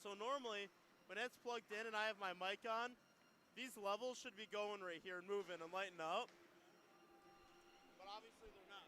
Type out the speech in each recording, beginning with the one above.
So normally, when it's plugged in and I have my mic on, these levels should be going right here and moving and lighting up. But obviously they're not.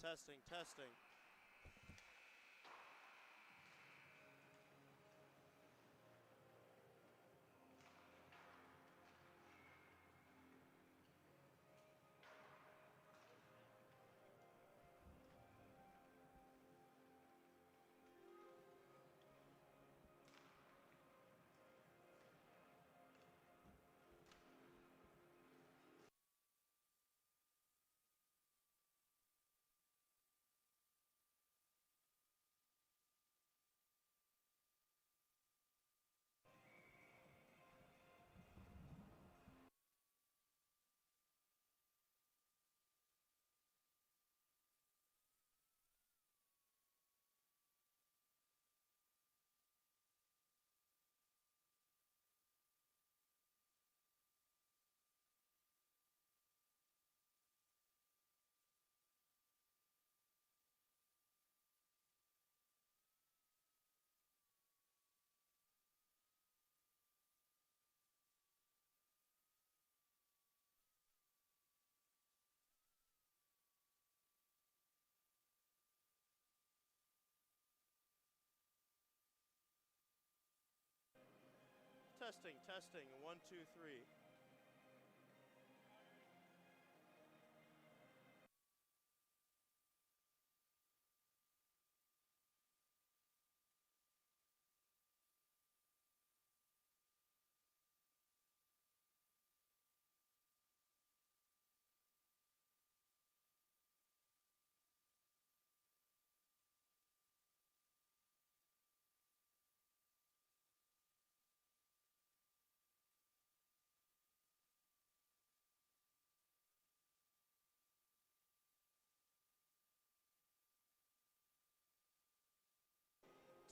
Testing, testing. Testing, testing, 1, 2, 3.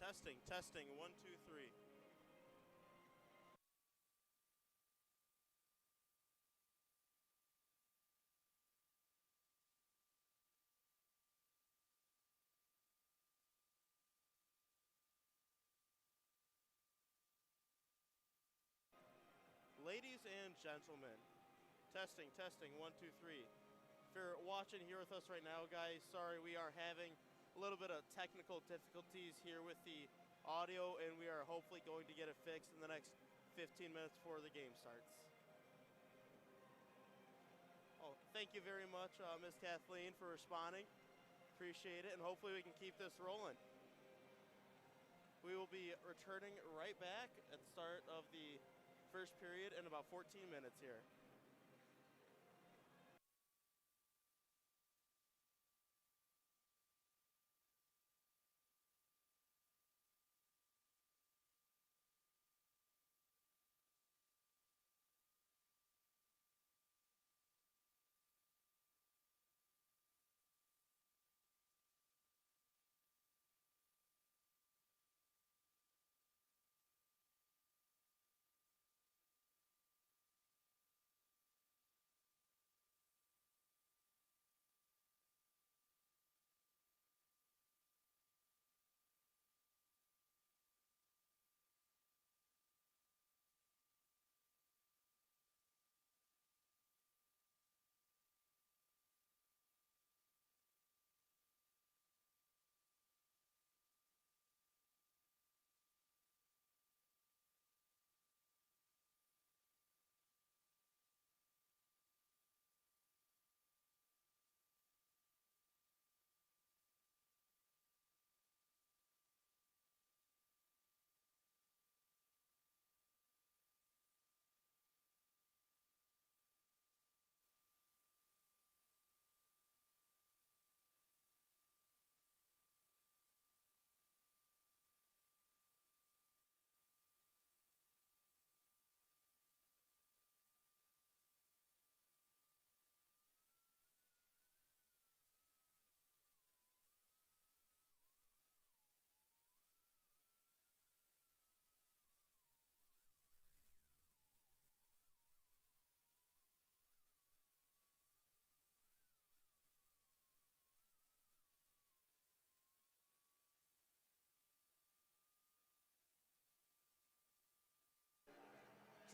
Testing, testing, 1, 2, 3. Ladies and gentlemen, testing, testing, 1, 2, 3. If you're watching here with us right now, guys, sorry, we are having a little bit of technical difficulties here with the audio, and we are hopefully going to get it fixed in the next 15 minutes before the game starts. Oh, thank you very much, Ms. Kathleen, for responding. Appreciate it, and hopefully we can keep this rolling. We will be returning right back at the start of the first period in about 14 minutes here.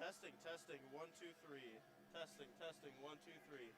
Testing, testing, 1, 2, 3. Testing, testing, 1, 2, 3.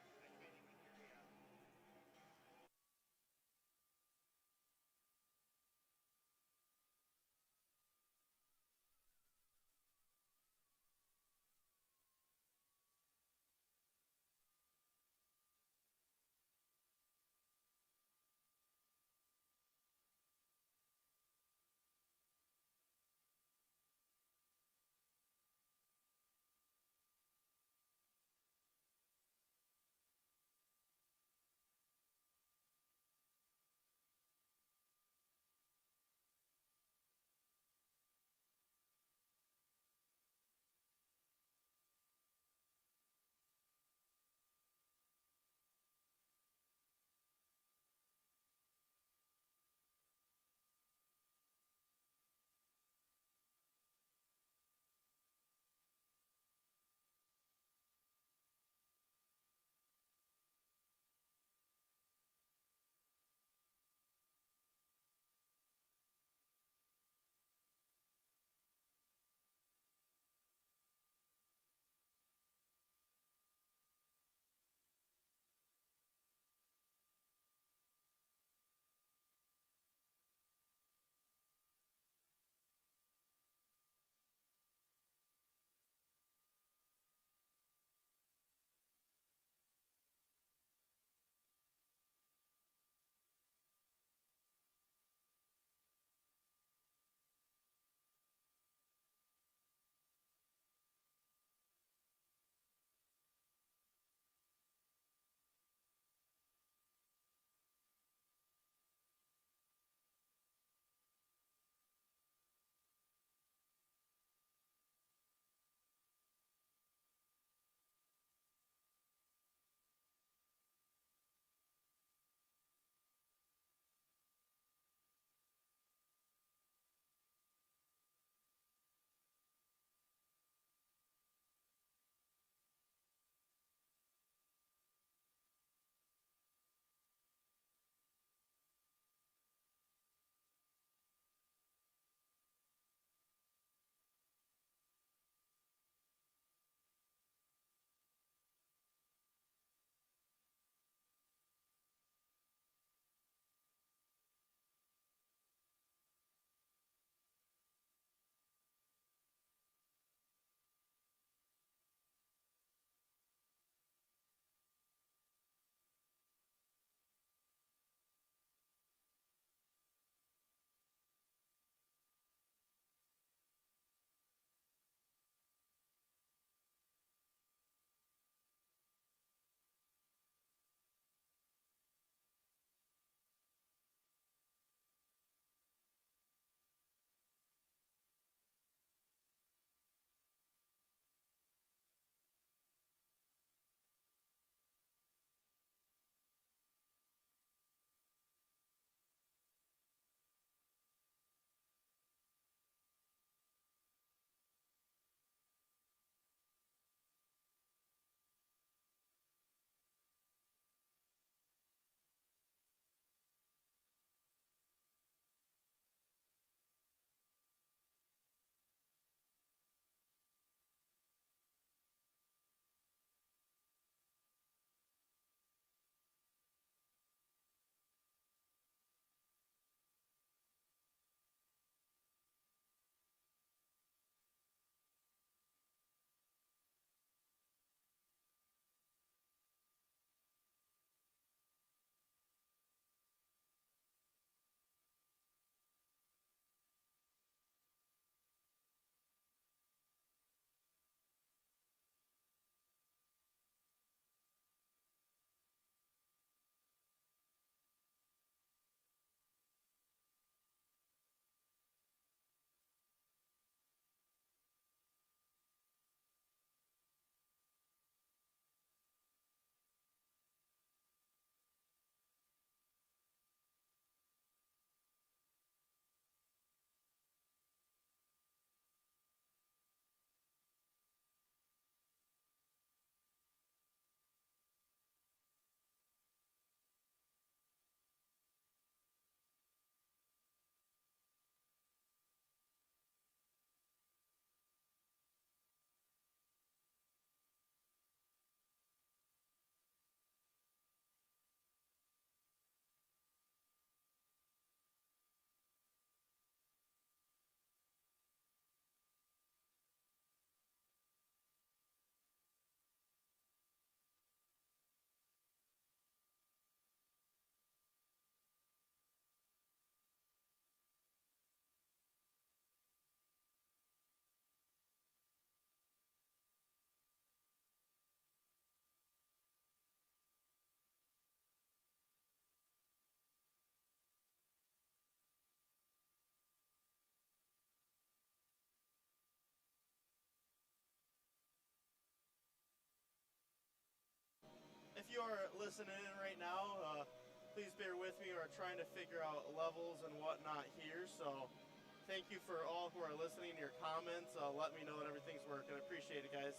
are listening in right now, please bear with me. We're trying to figure out levels and whatnot here. So thank you for all who are listening. Your comments, let me know that everything's working. I appreciate it, guys.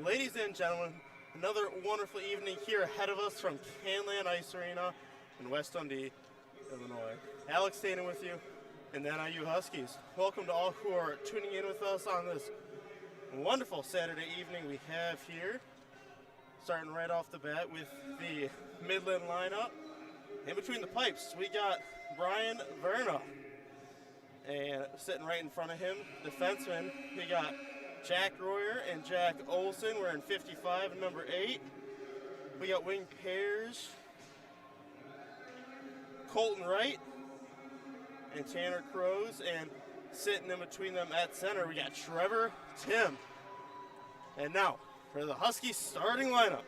Ladies and gentlemen, another wonderful evening here ahead of us from Canland Ice Arena in West Dundee, Illinois. Alex Tatum with you and the NIU Huskies. Welcome to all who are tuning in with us on this wonderful Saturday evening we have here. Starting right off the bat with the Midland lineup. In between the pipes, we got Brian Verna. And sitting right in front of him, defenseman, we got Jack Royer and Jack Olson. We're in 55 and number 8. We got wing pairs, Colton Wright and Tanner Crows. And sitting in between them at center, we got Trevor Tim. And now, for the Huskies starting lineup.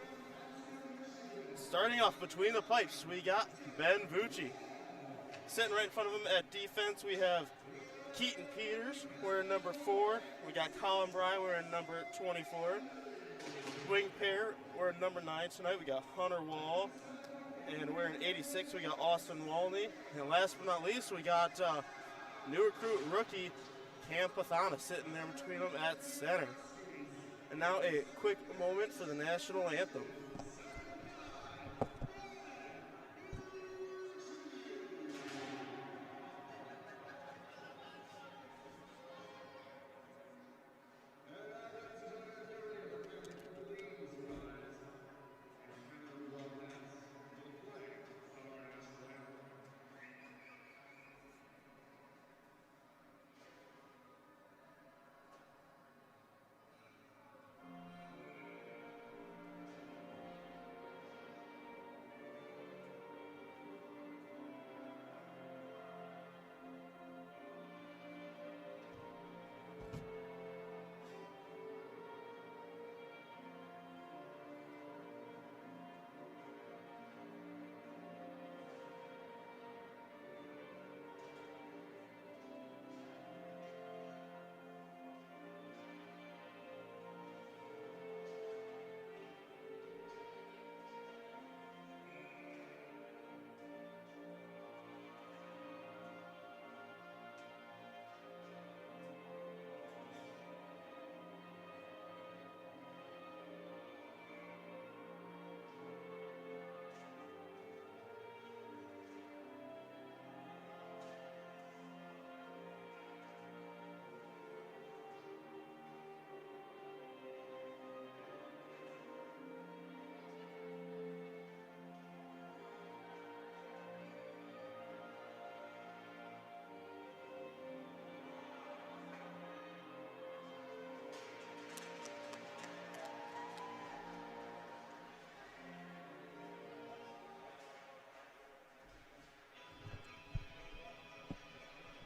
Starting off between the pipes, we got Ben Vucci. Sitting right in front of him at defense, we have Keaton Peters, we're in number 4. We got Colin Bryan, we're in number 24. Wing pair, we're in number 9 tonight. We got Hunter Wall, and we're in 86. We got Austin Walney. And last but not least, we got new recruit rookie Cam Pathana sitting there between them at center. And now a quick moment for the national anthem.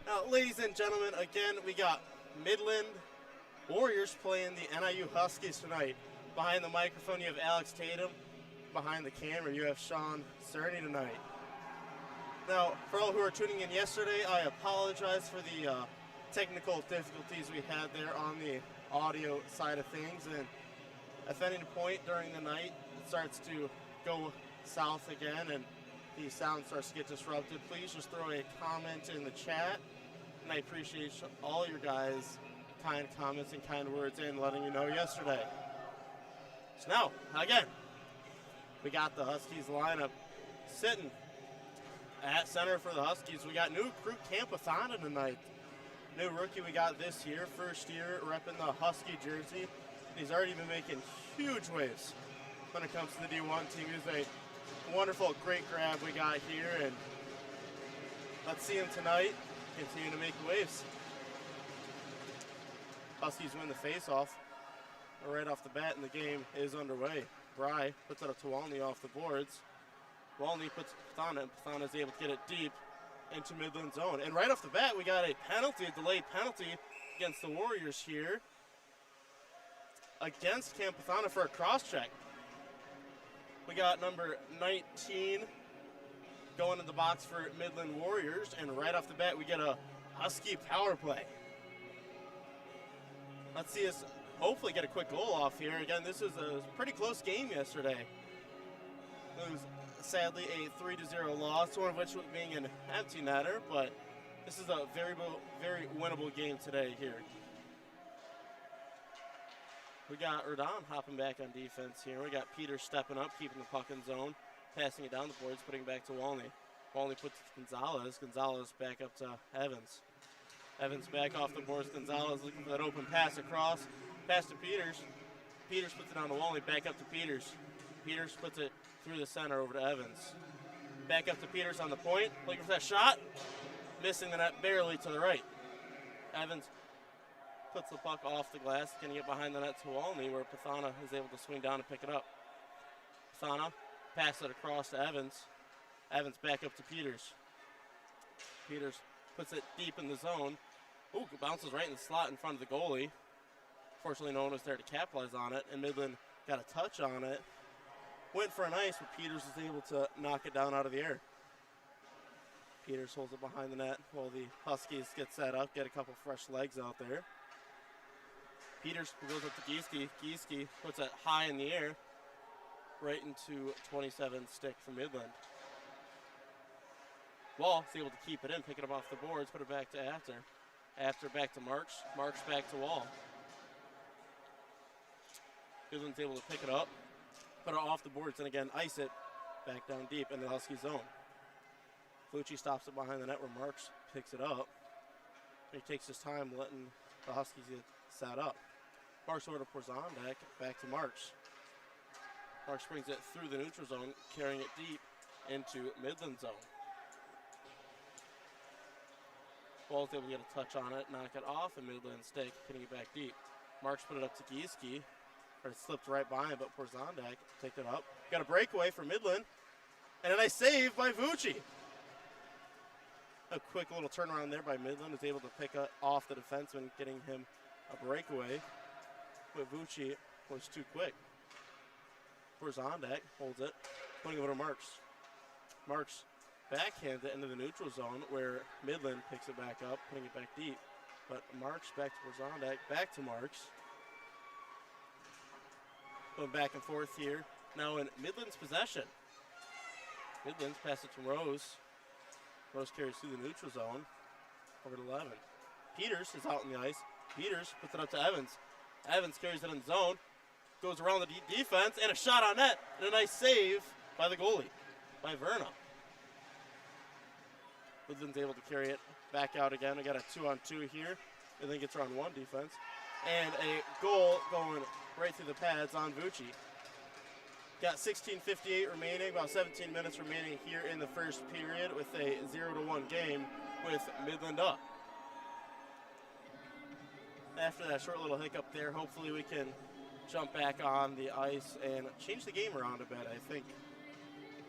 Now, ladies and gentlemen, again, we got Midland Warriors playing the NIU Huskies tonight. Behind the microphone, you have Alex Tatum. Behind the camera, you have Sean Cerny tonight. Now, for all who are tuning in yesterday, I apologize for the technical difficulties we had there on the audio side of things. And at any point during the night, it starts to go south again and the sound starts to get disrupted. Please just throw a comment in the chat. And I appreciate all your guys' kind comments and kind words and letting you know yesterday. So now, again, we got the Huskies lineup sitting at center for the Huskies. We got new recruit Cam Pathana tonight. New rookie we got this year, first year repping the Husky jersey. And he's already been making huge waves when it comes to the D1 team. He's a wonderful, great grab we got here. And let's see him tonight continue to make waves. Huskies win the face-off right off the bat, and the game is underway. Bry puts it up to Walney off the boards. Walney puts Pathana, and Pathana is able to get it deep into Midland zone. And right off the bat, we got a penalty, a delayed penalty against the Warriors here against Cam Pathana for a cross-check. We got number 19 going in the box for Midland Warriors, and right off the bat, we get a Husky power play. Let's see us hopefully get a quick goal off here. Again, this was a pretty close game yesterday. It was sadly a 3-0 loss, one of which being an empty netter, but this is a very winnable game today here. We got Rodon hopping back on defense here. We got Peters stepping up, keeping the puck in zone, passing it down the boards, putting it back to Walney. Walney puts it to Gonzalez. Gonzalez back up to Evans. Evans back off the boards. Gonzalez looking for that open pass across. Pass to Peters. Peters puts it on to Walney. Back up to Peters. Peters puts it through the center over to Evans. Back up to Peters on the point. Looking for that shot. Missing the net barely to the right. Evans puts the puck off the glass, getting it behind the net to Walney, where Pathana is able to swing down and pick it up. Pathana passes it across to Evans. Evans back up to Peters. Peters puts it deep in the zone. Ooh, bounces right in the slot in front of the goalie. Fortunately, no one was there to capitalize on it, and Midland got a touch on it. Went for an ice, but Peters was able to knock it down out of the air. Peters holds it behind the net while the Huskies get set up, get a couple fresh legs out there. Peters goes up to Gieske. Gieske puts it high in the air, right into 27 stick for Midland. Wall is able to keep it in, pick it up off the boards, put it back to After. After back to Marks. Marks back to Wall. Midland's able to pick it up, put it off the boards, and again ice it back down deep in the Husky zone. Fucci stops it behind the net where Marks picks it up. He takes his time letting the Huskies get set up. Marks over to Porzondek, back to Marks. Marks brings it through the neutral zone, carrying it deep into Midland zone. Ball's able to get a touch on it, knock it off, and Midland stick, hitting it back deep. Marks put it up to Gieske, or it slipped right by him, but Porzondek picked it up. Got a breakaway for Midland, and a nice save by Fucci. A quick little turnaround there by Midland, is able to pick off the defenseman, getting him a breakaway. But Fucci was too quick. Porzondek holds it, putting it over to Marks. Marks backhands it into the neutral zone where Midland picks it back up, putting it back deep. But Marks back to Porzondek, back to Marks. Going back and forth here. Now in Midland's possession. Midland's pass it to Rose. Rose carries through the neutral zone over to 11. Peters is out on the ice. Peters puts it up to Evans. Evans carries it in zone, goes around the defense, and a shot on net, and a nice save by the goalie, by Verna. Midland's able to carry it back out again. We got a 2-on-2 here. Midland gets around one defense. And a goal going right through the pads on Fucci. Got 16:58 remaining, about 17 minutes remaining here in the first period with a 0-1 game with Midland up. After that short little hiccup there, hopefully we can jump back on the ice and change the game around a bit.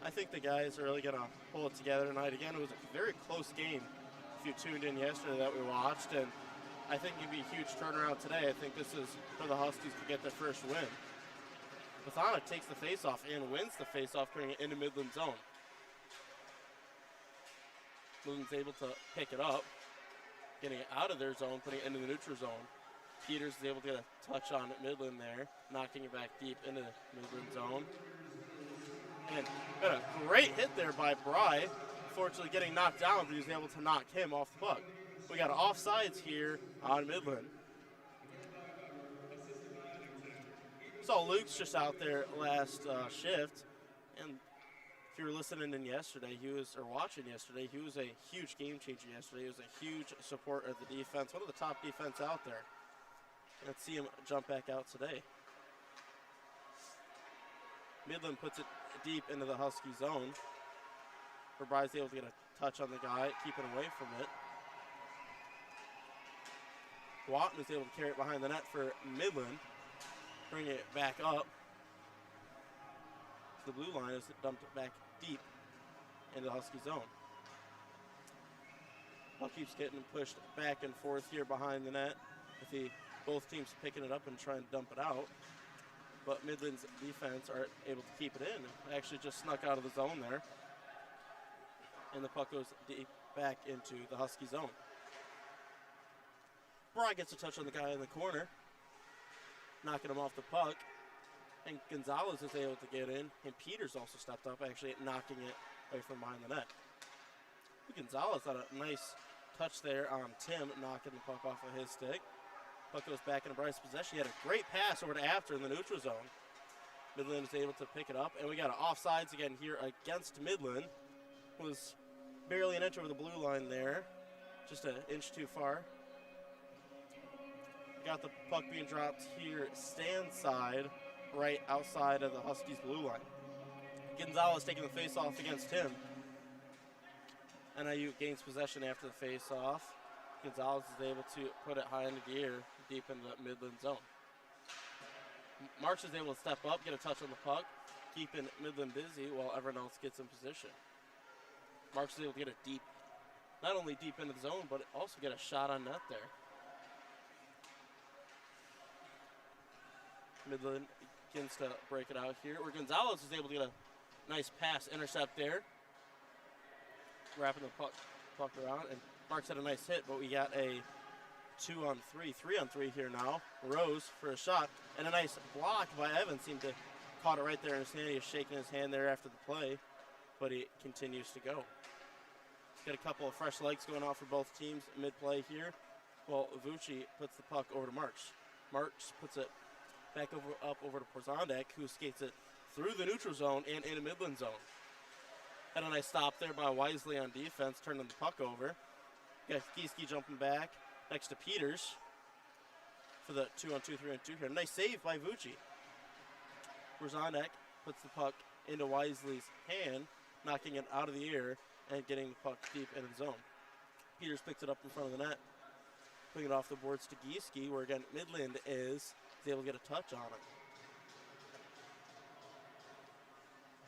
I think the guys are really going to pull it together tonight. Again, it was a very close game if you tuned in yesterday that we watched, and I think it'd be a huge turnaround today. I think this is where the Huskies could get their first win. Pathana takes the faceoff and wins the faceoff, putting it into Midland zone. Midland's able to pick it up, getting it out of their zone, putting it into the neutral zone. Peters is able to get a touch on Midland there, knocking it back deep into Midland zone. And got a great hit there by Bry. Fortunately getting knocked down, but he was able to knock him off the puck. We got offsides here on Midland. Saw Luke's just out there last shift, and if you were listening in yesterday, watching yesterday, he was a huge game changer yesterday. He was a huge support of the defense, one of the top defense out there. Let's see him jump back out today. Midland puts it deep into the Husky zone. Bry's able to get a touch on the guy, keeping away from it. Watton is able to carry it behind the net for Midland. Bring it back up. The blue line is dumped back deep into the Husky zone. Puck keeps getting pushed back and forth here behind the net with both teams picking it up and trying to dump it out. But Midland's defense are able to keep it in. Actually just snuck out of the zone there. And the puck goes deep back into the Husky zone. Bry gets a touch on the guy in the corner, knocking him off the puck. And Gonzalez is able to get in, and Peters also stepped up, actually knocking it away from behind the net. Gonzalez had a nice touch there on Tim, knocking the puck off of his stick. Puck goes back into Bryce's possession. He had a great pass over to After in the neutral zone. Midland is able to pick it up, and we got an offsides again here against Midland. Was barely an inch over the blue line there, just an inch too far. Got the puck being dropped here, stand side, right outside of the Huskies' blue line. Gonzalez taking the face-off against him. NIU gains possession after the face-off. Gonzalez is able to put it high into the air, deep in the Midland zone. Marks is able to step up, get a touch on the puck, keeping Midland busy while everyone else gets in position. Marks is able to get it deep, not only deep into the zone, but also get a shot on net there. Midland begins to break it out here, where Gonzalez is able to get a nice pass intercept there. Wrapping the puck around, and Marks had a nice hit, but we got a 2-on-3, 3-on-3 here now. Rose for a shot, and a nice block by Evans. Seemed to caught it right there in his hand. He was shaking his hand there after the play, but he continues to go. Got a couple of fresh legs going on for both teams mid-play here. Well, Vucci puts the puck over to Marks. Marks puts it back up over to Porzondek, who skates it through the neutral zone and into Midland zone. Had a nice stop there by Wisely on defense, turning the puck over. Got Gieske jumping back next to Peters for the 2-on-2, 3-on-2 here. Nice save by Vucci. Porzondek puts the puck into Wisely's hand, knocking it out of the air and getting the puck deep into the zone. Peters picks it up in front of the net, putting it off the boards to Gieske, where again Midland is able to get a touch on it.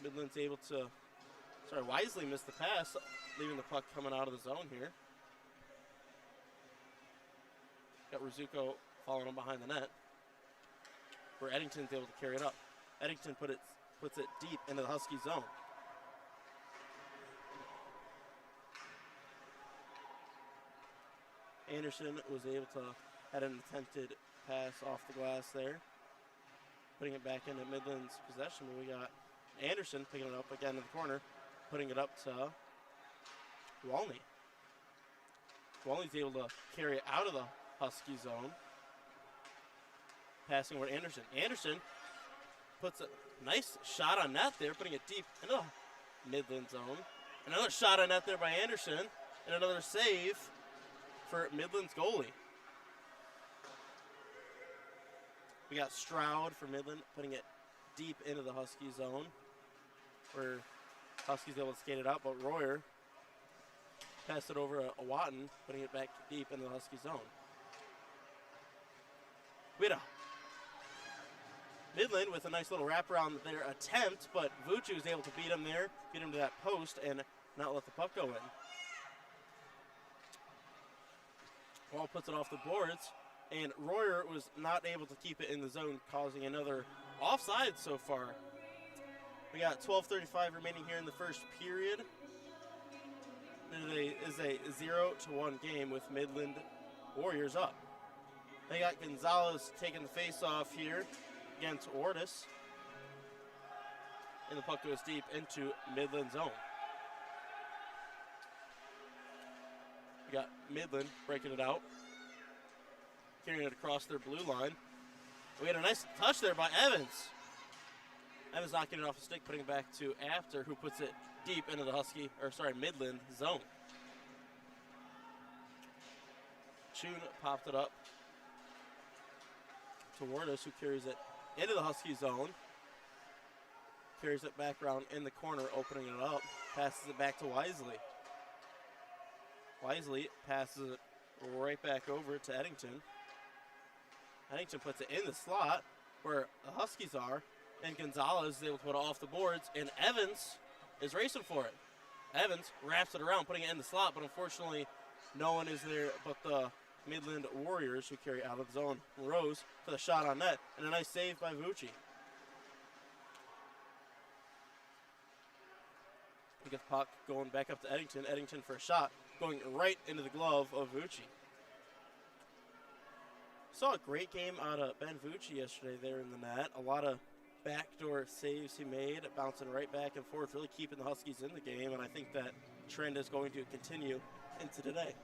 Midland's able to, Wisely missed the pass, leaving the puck coming out of the zone here. Got Rizzuko following him behind the net, where Eddington's able to carry it up. Eddington puts it deep into the Husky zone. Anderson was able to had an attempted pass off the glass there, putting it back into Midland's possession. But we got Anderson picking it up again in the corner, putting it up to Walney. Walney's able to carry it out of the Husky zone, passing over to Anderson. Anderson puts a nice shot on net there, putting it deep into the Midland zone. Another shot on net there by Anderson, and another save for Midland's goalie. We got Stroud for Midland, putting it deep into the Husky zone, where Huskies able to skate it out, but Royer passed it over a Watton, putting it back deep into the Husky zone. We had a Midland with a nice little wraparound there attempt, but Vucci was able to beat him there, get him to that post, and not let the puck go in. Wall puts it off the boards, and Royer was not able to keep it in the zone, causing another offside so far. We got 12:35 remaining here in the first period. It is a 0-1 game with Midland Warriors up. They got Gonzalez taking the face-off here against Ortis. And the puck goes deep into Midland zone. We got Midland breaking it out, carrying it across their blue line. We had a nice touch there by Evans. Evans not getting it off the stick, putting it back to After, who puts it deep into the Midland zone. Chun popped it up to Wardos, who carries it into the Husky zone. Carries it back around in the corner, opening it up. Passes it back to Wisely. Wisely passes it right back over to Eddington. Eddington puts it in the slot where the Huskies are, and Gonzalez is able to put it off the boards, and Evans is racing for it. Evans wraps it around, putting it in the slot, but unfortunately no one is there but the Midland Warriors, who carry out of the zone. Rose for the shot on net, and a nice save by Vucci. We get the puck going back up to Eddington. Eddington for a shot, going right into the glove of Vucci. Saw a great game out of Ben Vucci yesterday there in the net. A lot of backdoor saves he made, bouncing right back and forth, really keeping the Huskies in the game, and I think that trend is going to continue into today.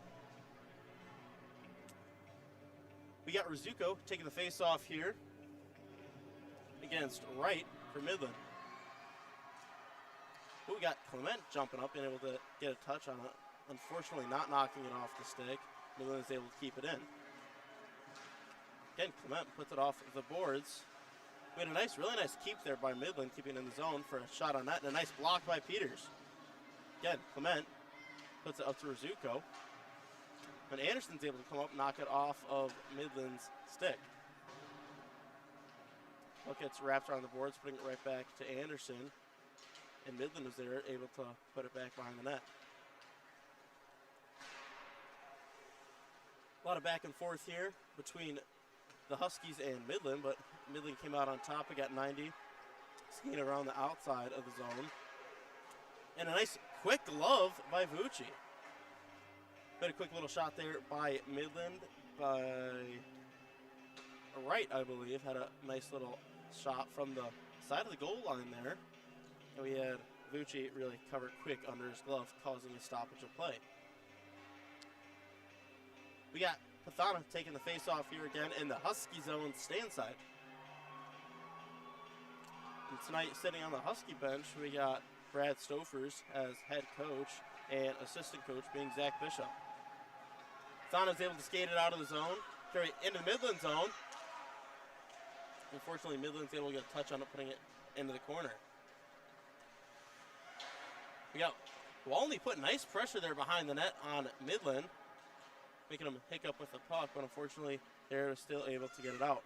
We got Rizuko taking the face-off here against Wright for Midland. We got Clement jumping up and able to get a touch on it. Unfortunately, not knocking it off the stick. Midland is able to keep it in. Again, Clement puts it off the boards. We had a really nice keep there by Midland, keeping it in the zone for a shot on net, and a nice block by Peters. Again, Clement puts it up to Rizuko. And Anderson's able to come up and knock it off of Midland's stick. Puck gets wrapped around the boards, putting it right back to Anderson. And Midland was there, able to put it back behind the net. A lot of back and forth here between the Huskies and Midland, but Midland came out on top. We got 90 skating around the outside of the zone. And a nice quick glove by Vucci. But a quick little shot there by Midland, by Wright, I believe. Had a nice little shot from the side of the goal line there. And we had Vucci really covered quick under his glove, causing a stoppage of play. We got Pathana taking the face-off here again in the Husky zone stand side. And tonight, sitting on the Husky bench, we got Brad Stofers as head coach and assistant coach being Zach Bishop. Pathana's able to skate it out of the zone, carry it into the Midland zone. Unfortunately, Midland's able to get a touch on it, putting it into the corner. We got Walney putting nice pressure there behind the net on Midland, making them hiccup with the puck, but unfortunately, they're still able to get it out.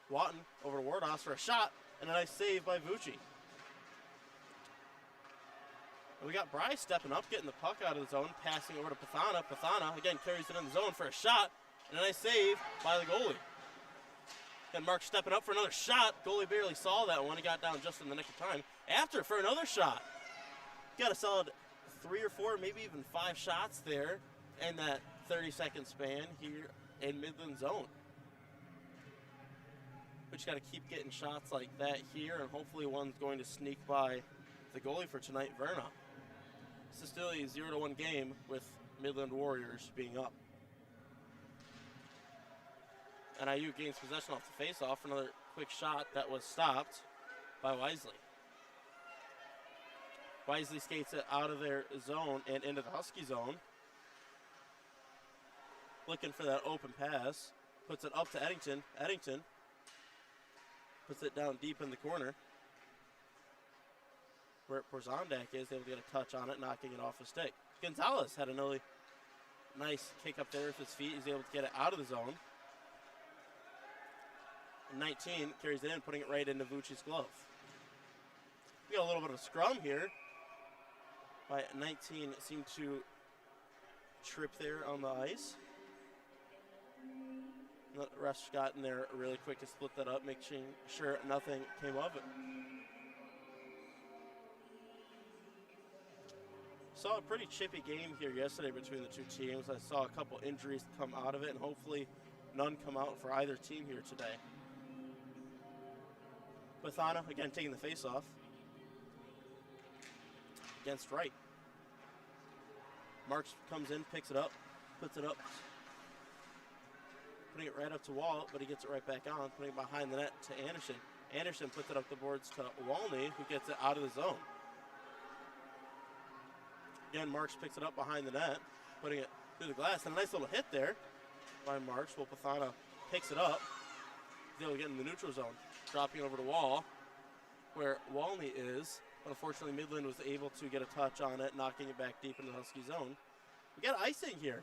Watton over to Wardos for a shot, and a nice save by Vucci. And we got Bryce stepping up, getting the puck out of the zone, passing over to Pathana. Pathana, again, carries it in the zone for a shot, and a nice save by the goalie. Then Mark stepping up for another shot. Goalie barely saw that one. He got down just in the nick of time. After for another shot. Got a solid 3 or 4, maybe even 5 shots there in that 30-second span here in Midland zone. We just got to keep getting shots like that here, and hopefully one's going to sneak by the goalie for tonight, Verna. This is still a 0-1 game with Midland Warriors being up. NIU gains possession off the face-off for another quick shot that was stopped by Wisely. Wisely skates it out of their zone and into the Husky zone. Looking for that open pass. Puts it up to Eddington. Eddington puts it down deep in the corner, where Porzondak is able to get a touch on it, knocking it off his stick. Gonzalez had another nice kick up there with his feet. He's able to get it out of the zone. 19 carries it in, putting it right into Vucci's glove. We got a little bit of a scrum here. By 19 seemed to trip there on the ice. The refs got in there really quick to split that up, making sure nothing came of it. Saw a pretty chippy game here yesterday between the two teams. I saw a couple injuries come out of it, and hopefully none come out for either team here today. Pathana, again, taking the face-off against Wright. Marks comes in, picks it up, puts it up, putting it right up to Wall, but he gets it right back on, putting it behind the net to Anderson. Anderson puts it up the boards to Walney, who gets it out of the zone. Again, Marks picks it up behind the net, putting it through the glass. And a nice little hit there by Marks. Well, Pathana picks it up. He's able to get in the neutral zone, dropping over to Wall, where Walney is. But unfortunately, Midland was able to get a touch on it, knocking it back deep into the Husky zone. We got icing here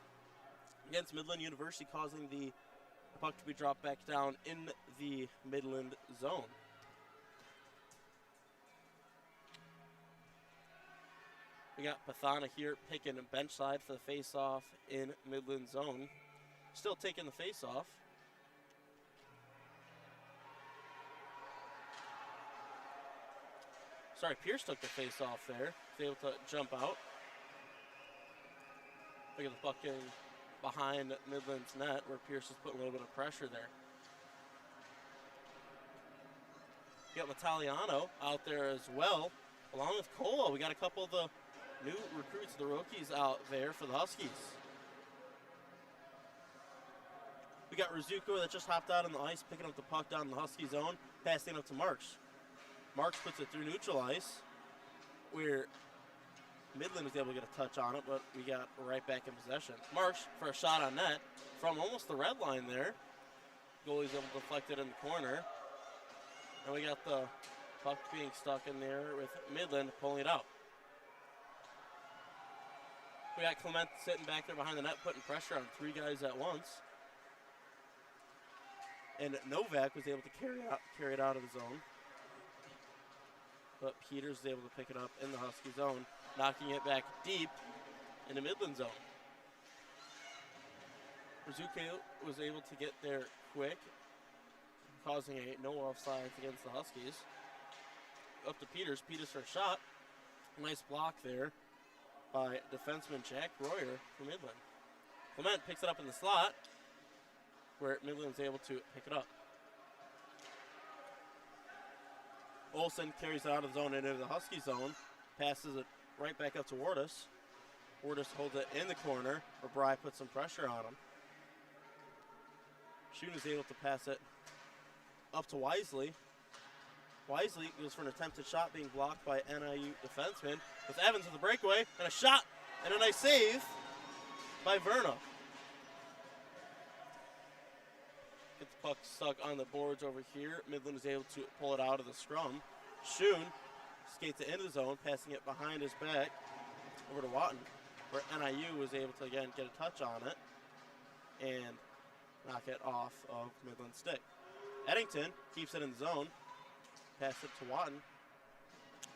against Midland University, causing the puck to be dropped back down in the Midland zone. We got Pathana here picking a bench side for the face-off in Midland zone. Still taking the face-off. Sorry, Pierce took the face-off there. He's able to jump out. Look at the puck getting behind Midland's net, where Pierce is putting a little bit of pressure there. We got Italiano out there as well, along with Cola. We got a couple of the new recruits, the rookies, out there for the Huskies. We got Rizuko that just hopped out on the ice, picking up the puck down in the Husky zone, passing it up to Marks. Marks puts it through neutral ice, where Midland was able to get a touch on it, but we got right back in possession. Marks for a shot on net from almost the red line there. Goalie's able to deflect it in the corner. And we got the puck being stuck in there with Midland pulling it out. We got Clement sitting back there behind the net, putting pressure on 3 guys at once. And Novak was able to carry it out of the zone. But Peters was able to pick it up in the Husky zone, knocking it back deep in the Midland zone. Rizuko was able to get there quick, causing a no offsides against the Huskies. Up to Peters. Peters for a shot. Nice block there by defenseman Jack Royer for Midland. Clement picks it up in the slot, where Midland's able to pick it up. Olsen carries it out of the zone into the Husky zone, passes it right back up to Wardus. Wardus holds it in the corner, where Bry puts some pressure on him. Schoen is able to pass it up to Wisely. Wisely goes for an attempted shot being blocked by NIU defenseman, with Evans with a breakaway, and a shot, and a nice save by Verna. Get the puck stuck on the boards over here. Midland is able to pull it out of the scrum. Schoen skates it into the zone, passing it behind his back over to Watton, where NIU was able to, again, get a touch on it and knock it off of Midland's stick. Eddington keeps it in the zone, pass it to Watton,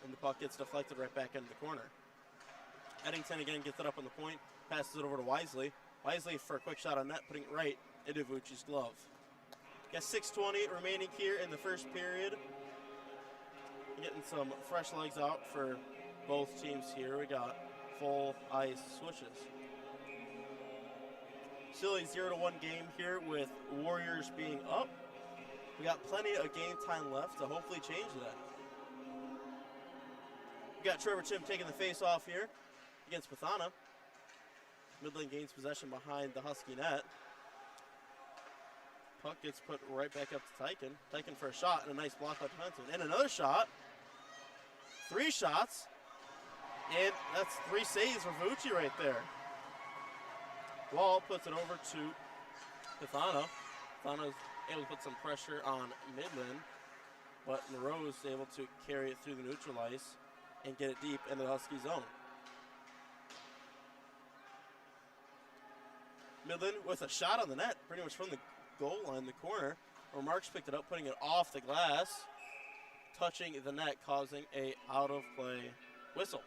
and the puck gets deflected right back into the corner. Eddington again gets it up on the point, passes it over to Wisely. Wisely for a quick shot on net, putting it right into Vucci's glove. Got 6:20 remaining here in the first period. Getting some fresh legs out for both teams here. We got full ice switches. Still a 0-1 game here with Warriors being up. We got plenty of game time left to hopefully change that. We got Trevor Chim taking the face off here against Pathana. Midland gains possession behind the Husky net. Puck gets put right back up to Tyken. Tyken for a shot and a nice block by defenseman. And another shot. 3 shots. And that's 3 saves for Vucci right there. Wall puts it over to Pathana. Pathana's able to put some pressure on Midland, but Moreau is able to carry it through the neutral ice and get it deep into the Husky zone. Midland with a shot on the net, pretty much from the goal line, the corner, where Marks picked it up, putting it off the glass, touching the net, causing a out-of-play whistle.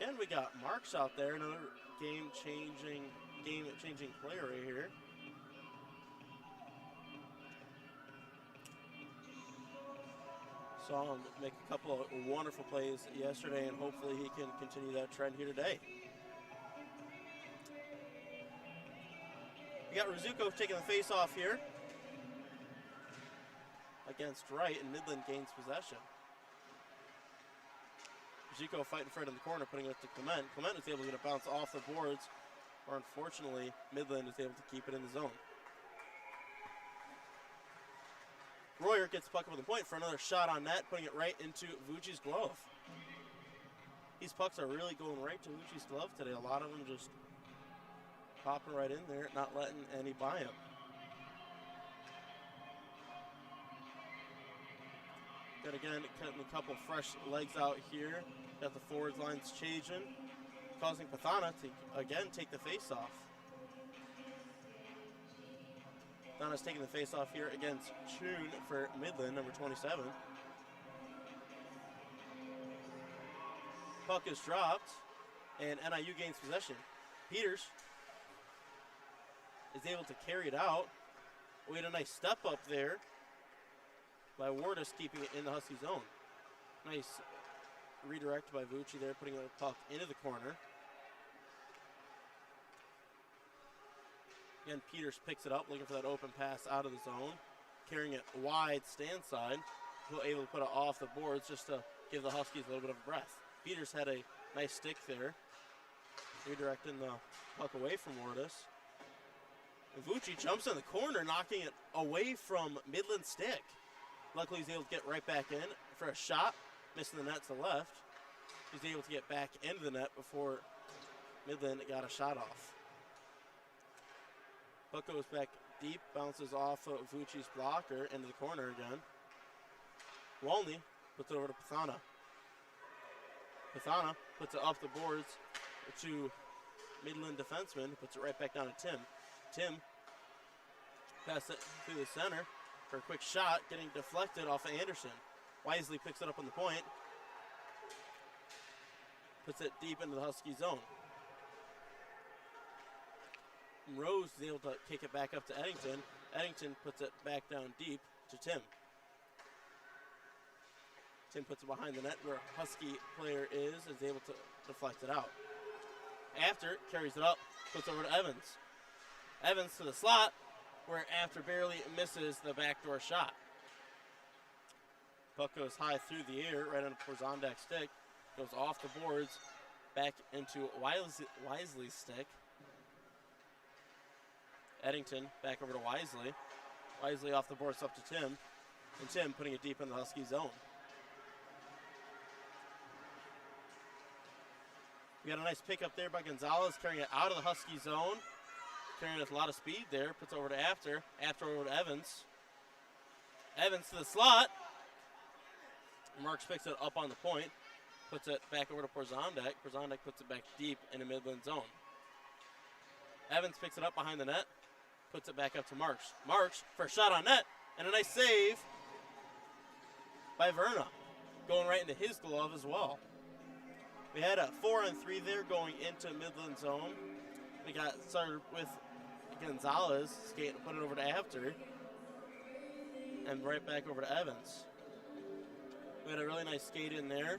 Again, we got Marks out there, another game-changing player right here. Saw him make a couple of wonderful plays yesterday, and hopefully he can continue that trend here today. We got Rizuko taking the face-off here against Wright, and Midland gains possession. Rizuko fighting for it in the corner, putting it to Clement. Clement is able to get a bounce off the boards, or unfortunately, Midland is able to keep it in the zone. Royer gets the puck up on the point for another shot on net, putting it right into Vucci's glove. These pucks are really going right to Vucci's glove today. A lot of them just popping right in there, not letting any by him. Got again cutting a couple fresh legs out here. Got the forwards lines changing, causing Pathana to again take the face off. Pathana's taking the face off here against Choon for Midland, number 27. Puck is dropped, and NIU gains possession. Peters is able to carry it out. We had a nice step up there by Wardus, keeping it in the Husky zone. Nice redirect by Vucci there, putting the puck into the corner. Again, Peters picks it up, looking for that open pass out of the zone, carrying it wide stand side, able to put it off the boards just to give the Huskies a little bit of a breath. Peters had a nice stick there, redirecting the puck away from Wardus. And Vucci jumps in the corner, knocking it away from Midland's stick. Luckily, he's able to get right back in for a shot, missing the net to the left. He's able to get back into the net before Midland got a shot off. Puck goes back deep, bounces off of Vucci's blocker into the corner again. Walney puts it over to Pathana. Pathana puts it off the boards to Midland defenseman, puts it right back down to Tim. Tim passes it through the center for a quick shot, getting deflected off of Anderson. Wisely picks it up on the point. Puts it deep into the Husky zone. Rose is able to kick it back up to Eddington. Eddington puts it back down deep to Tim. Tim puts it behind the net where a Husky player is able to deflect it out. After, carries it up, puts it over to Evans. Evans to the slot, where After barely misses the backdoor shot. Puck goes high through the air, right on Porzondak's stick. Goes off the boards, back into Wisely's stick. Eddington back over to Wisely. Wisely off the boards up to Tim. And Tim putting it deep in the Husky zone. We got a nice pickup there by Gonzalez, carrying it out of the Husky zone. Carrying it with a lot of speed there. Puts it over to After. After over to Evans. Evans to the slot. Marks picks it up on the point. Puts it back over to Porzondak. Porzondak puts it back deep into Midland zone. Evans picks it up behind the net. Puts it back up to Marks. Marks for a shot on net. And a nice save by Verna. Going right into his glove as well. We had a 4-on-3 there going into Midland zone. We got started with Gonzalez skating, put it over to After. And right back over to Evans. We had a really nice skate in there.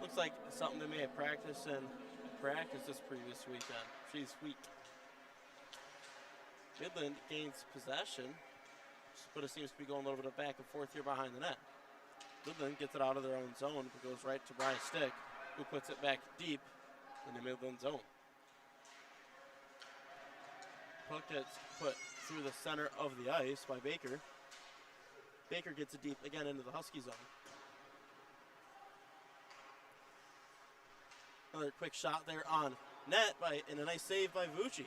Looks like something they may have practiced this previous week. Midland gains possession, but it seems to be going a little bit of back and forth here behind the net. Midland gets it out of their own zone, but goes right to Brian Stick, who puts it back deep in the Midland zone. Puck gets put through the center of the ice by Baker. Baker gets it deep again into the Husky zone. Another quick shot there on net and a nice save by Vucci.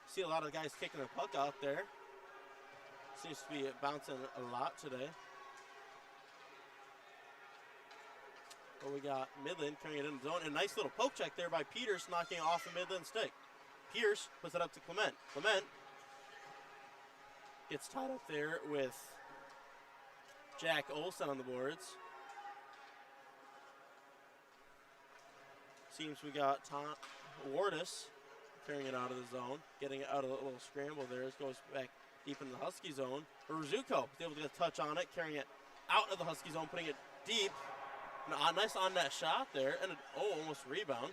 See a lot of guys kicking the puck out there. Seems to be bouncing a lot today. But we got Midland carrying it in the zone. And a nice little poke check there by Peters, knocking it off the Midland stick. Pierce puts it up to Clement. Clement gets tied up there with Jack Olson on the boards. Seems we got Wardis carrying it out of the zone, getting it out of the little scramble there. It goes back deep in the Husky zone. Rizzuko is able to get a touch on it, carrying it out of the Husky zone, putting it deep. A nice on-net shot there, and almost rebound.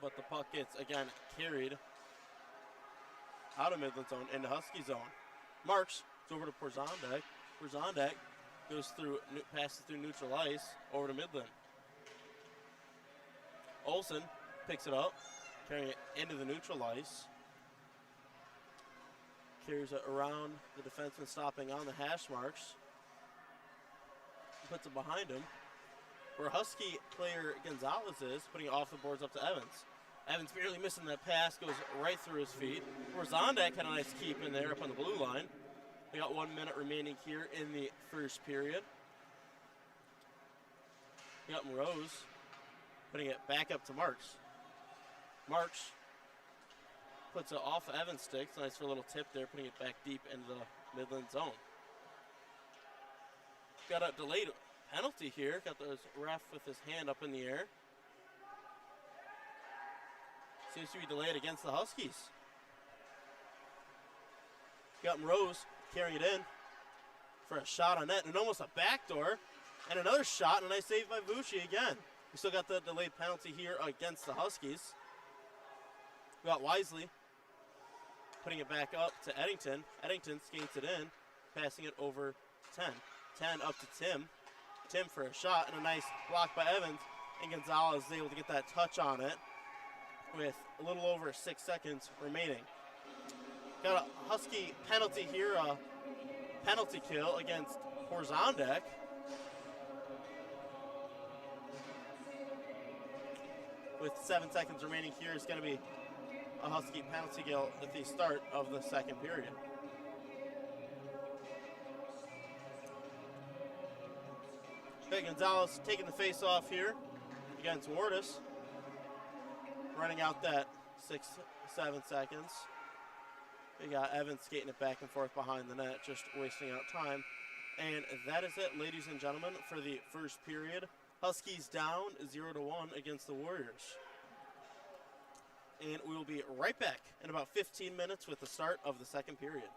But the puck gets, again, carried out of Midland zone into Husky zone. Marks over to Porzondak. Porzondak goes through, passes through neutral ice over to Midland. Olsen picks it up, carrying it into the neutral ice. Carries it around the defenseman, stopping on the hash marks. Puts it behind him, where Husky player Gonzalez is, putting it off the boards up to Evans. Evans barely missing that pass, goes right through his feet. Porzondak had a nice keep in there up on the blue line. We got 1 minute remaining here in the first period. We got Rose putting it back up to Marks. Marks puts it off Evans' sticks. Nice for a little tip there, putting it back deep into the Midland zone. Got a delayed penalty here. Got the ref with his hand up in the air. Seems to be delayed against the Huskies. Got Rose carrying it in for a shot on net and almost a backdoor. And another shot and a nice save by Vucci again. We still got the delayed penalty here against the Huskies. We got Wisely putting it back up to Eddington. Eddington skates it in, passing it over 10. 10 up to Tim. Tim for a shot and a nice block by Evans. and Gonzalez is able to get that touch on it with a little over 6 seconds remaining. Got a Husky penalty here, a penalty kill against Horzondek. With 7 seconds remaining here, is going to be a Husky penalty kill at the start of the second period. Okay, Gonzalez taking the face off here against Wardis. Running out that 6-7 seconds. We got Evans skating it back and forth behind the net, just wasting out time. And that is it, ladies and gentlemen, for the first period. Huskies down 0-1 against the Warriors. And we will be right back in about 15 minutes with the start of the second period.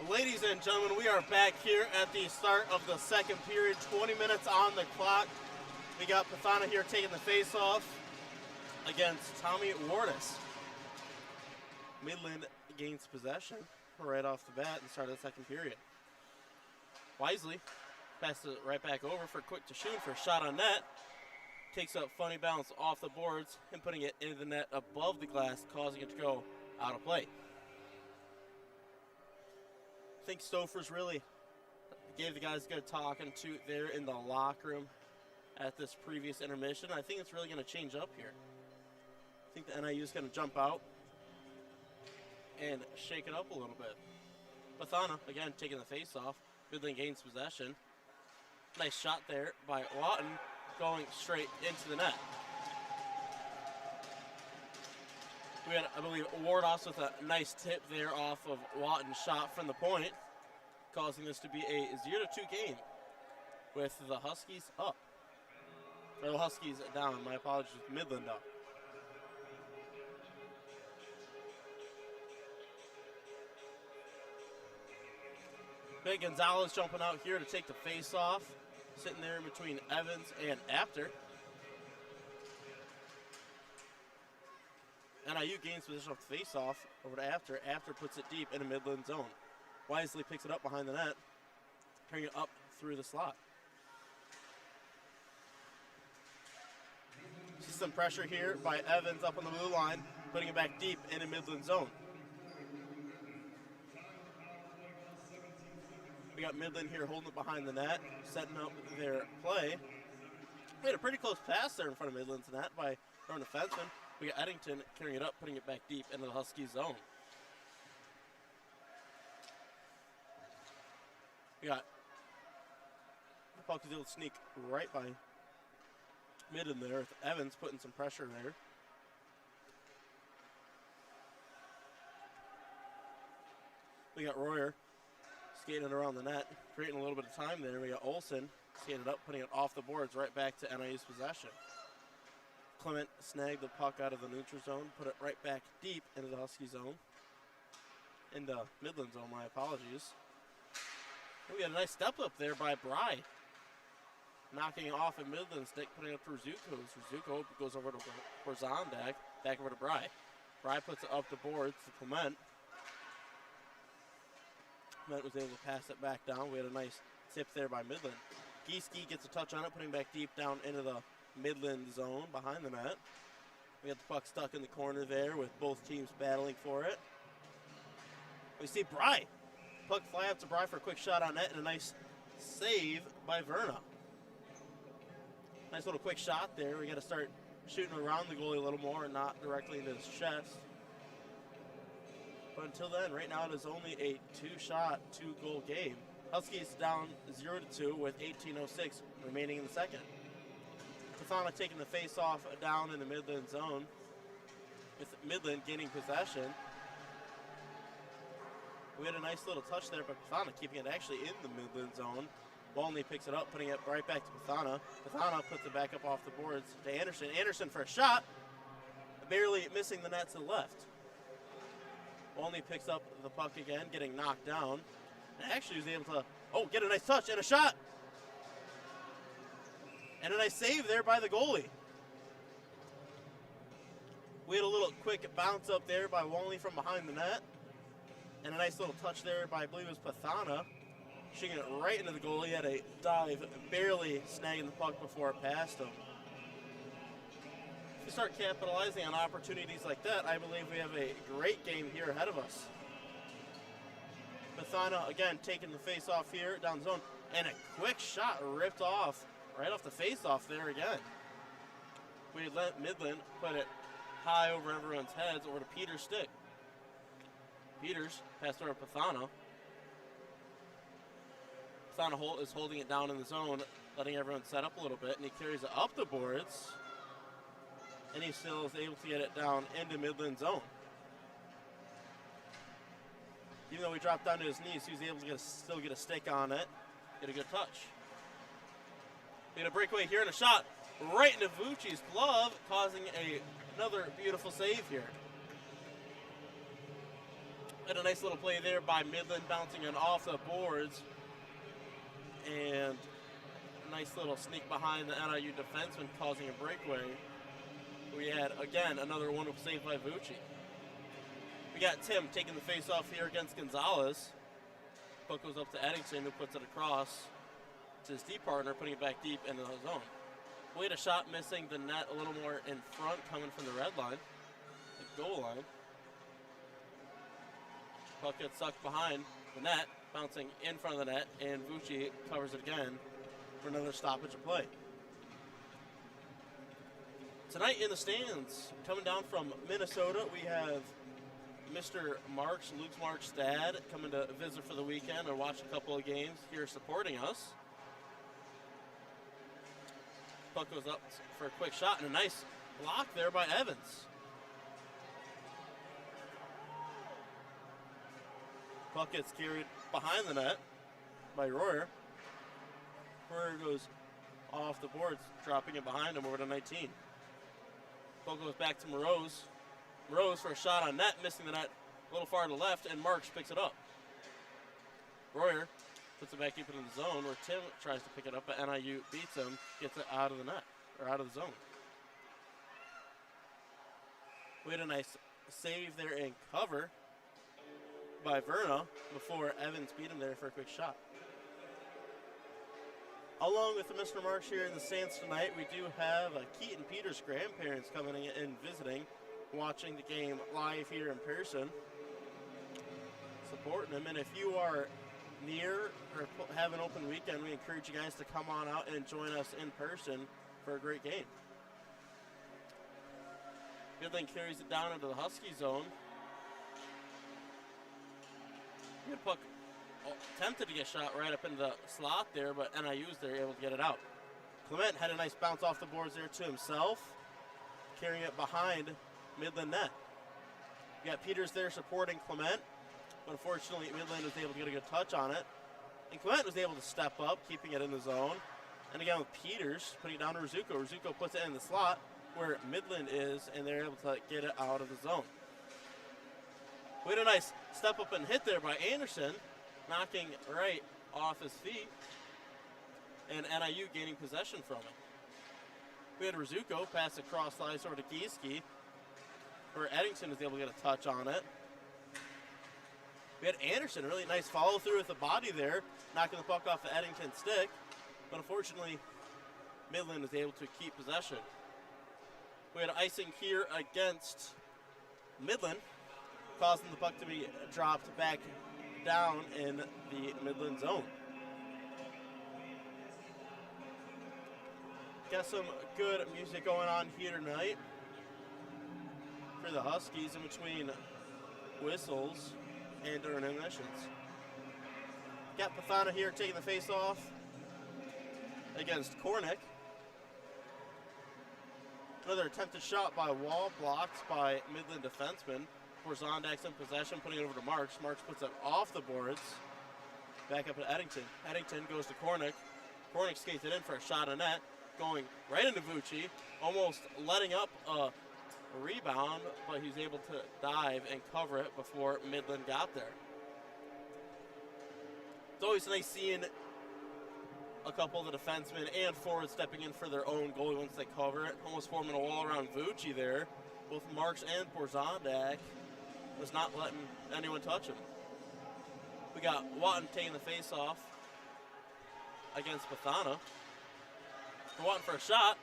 Ladies and gentlemen, we are back here at the start of the second period. 20 minutes on the clock. We got Pathana here taking the face-off against Tommy Wardis. Midland gains possession right off the bat and start of the second period. Wisely passes it right back over for Quick to shoot for a shot on net. Takes up funny bounce off the boards and putting it into the net above the glass, causing it to go out of play. I think Stofers really gave the guys a good talking to there in the locker room at this previous intermission. I think it's really going to change up here. I think the NIU is going to jump out and shake it up a little bit. Pathana, again, taking the face off. Midland gains possession. Nice shot there by Lawton, going straight into the net. We had, I believe, Wardos with a nice tip there off of Lawton's shot from the point, causing this to be a 0-2 game with the Huskies up. Or the Huskies down, my apologies, with Midland up. Big Gonzalez jumping out here to take the face off, sitting there in between Evans and Apter. NIU gains position off the face-off over to Apter. Apter puts it deep in a Midland zone. Wisely picks it up behind the net, bring it up through the slot. See some pressure here by Evans up on the blue line, putting it back deep in a Midland zone. We got Midland here holding it behind the net, setting up their play. We had a pretty close pass there in front of Midland's net by our defenseman. We got Eddington carrying it up, putting it back deep into the Husky zone. We got the puck is able to sneak right by Midland there with Evans putting some pressure there. We got Royer skating around the net, creating a little bit of time there. We got Olsen skating it up, putting it off the boards right back to NIU's possession. Clement snagged the puck out of the neutral zone, put it right back deep into the Husky zone. Into Midland zone, my apologies. We had a nice step up there by Bry. Knocking off a Midland stick, putting it up for Zuko. Zuko goes over to Horzondag, back over to Bry. Bry puts it up the boards to Clement. Clement was able to pass it back down. We had a nice tip there by Midland. Gieske gets a touch on it, putting back deep down into the Midland zone behind the net. We got the puck stuck in the corner there with both teams battling for it. We see Bry. Puck fly up to Bry for a quick shot on net and a nice save by Verna. Nice little quick shot there. We got to start shooting around the goalie a little more and not directly into his chest. But until then, right now it is only a two-shot, two-goal game. Huskies down 0-2 with 18:06 remaining in the second. Pathana taking the face-off down in the Midland zone, with Midland gaining possession. We had a nice little touch there by Pathana, keeping it actually in the Midland zone. Walney picks it up, putting it right back to Pathana. Pathana puts it back up off the boards to Anderson. Anderson for a shot, barely missing the net to the left. Walney picks up the puck again, getting knocked down. And actually was able to, get a nice touch and a shot. And a nice save there by the goalie. We had a little quick bounce up there by Walney from behind the net. And a nice little touch there by, I believe it was Pathana. Shooting it right into the goalie. He had a dive, barely snagging the puck before it passed him. If we start capitalizing on opportunities like that, I believe we have a great game here ahead of us. Pathana, again, taking the face-off here, down zone. And a quick shot ripped off, right off the face-off there again. We let Midland put it high over everyone's heads, over to Peter's stick. Peters passed over to Pathana. Pathana is holding it down in the zone, letting everyone set up a little bit, and he carries it up the boards, and he still is able to get it down into Midland zone. Even though he dropped down to his knees, he was able to still get a stick on it, get a good touch. We had a breakaway here and a shot right into Vucci's glove, causing another beautiful save here. And a nice little play there by Midland, bouncing it off the boards. And a nice little sneak behind the NIU defenseman, causing a breakaway. We had, again, another one saved by Vucci. We got Tim taking the face-off here against Gonzalez. Puck goes up to Eddington, who puts it across to his deep partner, putting it back deep into the zone. We had a shot missing the net a little more in front, coming from the red line, the goal line. Puck gets sucked behind the net, bouncing in front of the net, and Vucci covers it again for another stoppage of play. Tonight in the stands, coming down from Minnesota, we have Mr. Marks, Luke Marks' dad, coming to visit for the weekend or watch a couple of games here supporting us. Puck goes up for a quick shot and a nice block there by Evans. Puck gets carried behind the net by Royer. Royer goes off the boards, dropping it behind him over to 19. Puck goes back to Moroz. Moroz for a shot on net, missing the net a little far to the left, and Marks picks it up. Royer puts it back deep into the zone where Tim tries to pick it up, but NIU beats him, gets it out of the net, or out of the zone. We had a nice save there in cover by Verna before Evans beat him there for a quick shot. Along with Mr. Marks here in the stands tonight, we do have Keaton Peters' grandparents coming in and visiting, watching the game live here in person, supporting them. And if you are near or have an open weekend, we encourage you guys to come on out and join us in person for a great game. Midland carries it down into the Husky zone. Good puck attempted to get shot right up into the slot there, but NIU's there able to get it out. Clement had a nice bounce off the boards there to himself, carrying it behind Midland net. You got Peters there supporting Clement, but unfortunately Midland was able to get a good touch on it. And Clement was able to step up, keeping it in the zone. And again with Peters, putting it down to Rizzuko. Rizzuko puts it in the slot where Midland is, and they're able to get it out of the zone. We had a nice step up and hit there by Anderson, knocking right off his feet, and NIU gaining possession from it. We had Rizzuko pass across the ice over to Gieske, where Eddington is able to get a touch on it. We had Anderson, a really nice follow through with the body there, knocking the puck off the Eddington stick, but unfortunately, Midland was able to keep possession. We had icing here against Midland, causing the puck to be dropped back down in the Midland zone. Got some good music going on here tonight for the Huskies in between whistles and during intermissions. Got Pathana here taking the face off against Kornick. Another attempted shot by Wall, blocked by Midland defenseman. Zondax in possession, putting it over to Marks. Marks puts it off the boards. Back up to Eddington. Eddington goes to Kornick. Kornick skates it in for a shot on net, going right into Vucci, almost letting up a rebound, but he's able to dive and cover it before Midland got there. It's always nice seeing a couple of the defensemen and forwards stepping in for their own goalie once they cover it. Almost forming a wall around Vucci there. Both Marks and Porzondak was not letting anyone touch him. We got Watton taking the face-off against Pathana. Watton for a shot,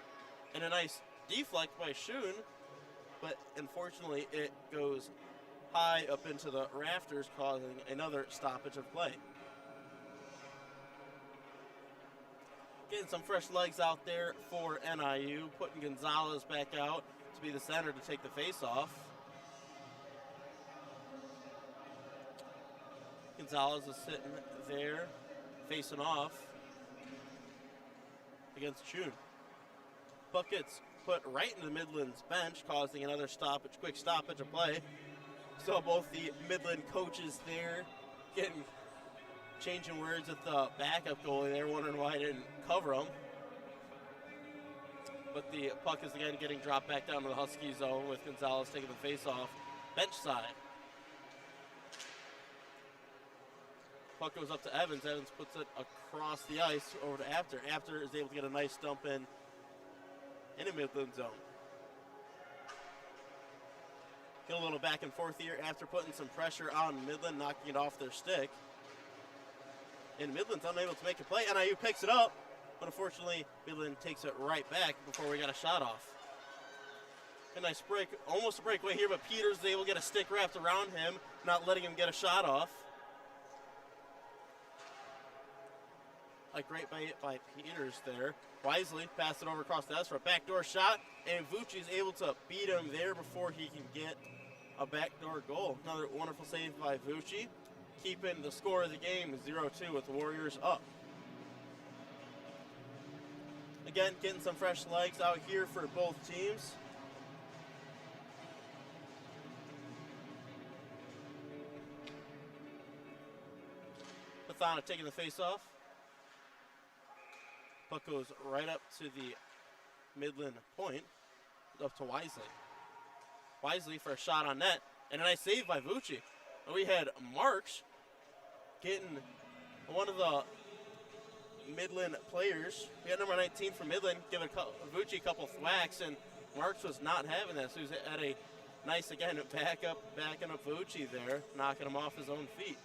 and a nice deflect by Schoen, but unfortunately it goes high up into the rafters, causing another stoppage of play. Getting some fresh legs out there for NIU, putting Gonzalez back out to be the center to take the face-off. Gonzalez is sitting there, facing off against June. Puck gets put right into the Midland's bench, causing another stoppage, quick stoppage of play. So both the Midland coaches there changing words with the backup goalie there, wondering why I didn't cover him. But the puck is again getting dropped back down to the Husky zone with Gonzalez taking the face-off bench side. Puck goes up to Evans. Evans puts it across the ice over to After. After is able to get a nice dump in the Midland zone. Get a little back and forth here after putting some pressure on Midland, knocking it off their stick. And Midland's unable to make a play. NIU picks it up, but unfortunately Midland takes it right back before we got a shot off. A nice break, almost a breakaway here, but Peters is able to get a stick wrapped around him, not letting him get a shot off. A great by Peters there. Wisely passed it over across the ice for a backdoor shot, and Vucci is able to beat him there before he can get a backdoor goal. Another wonderful save by Vucci, keeping the score of the game 0-2 with the Warriors up. Again, getting some fresh legs out here for both teams. Pathana taking the face off. Puck goes right up to the Midland point, up to Wisely. Wisely for a shot on net, and a nice save by Vucci. And we had Marks getting one of the Midland players. We had number 19 from Midland giving Vucci a couple thwacks, and Marks was not having that. So he was at a nice, again, backing up Vucci there, knocking him off his own feet,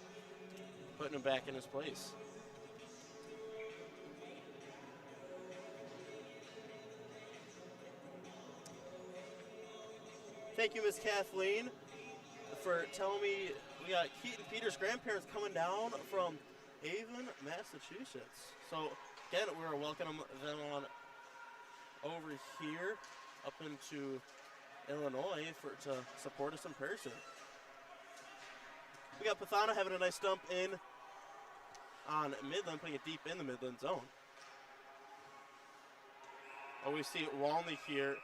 putting him back in his place. Thank you, Miss Kathleen, for telling me we got Keaton Peters' grandparents coming down from Avon, Massachusetts. So, again, we're welcoming them on over here up into Illinois to support us in person. We got Pathana having a nice dump in on Midland, putting it deep in the Midland zone. Oh, we see Walney here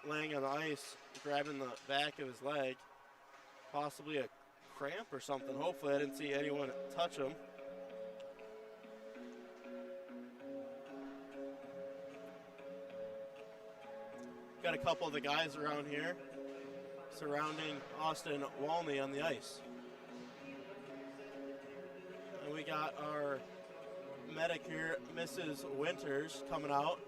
laying on the ice, grabbing the back of his leg. Possibly a cramp or something. Hopefully I didn't see anyone touch him. Got a couple of the guys around here surrounding Austin Walney on the ice. And we got our medic here, Mrs. Winters, coming out.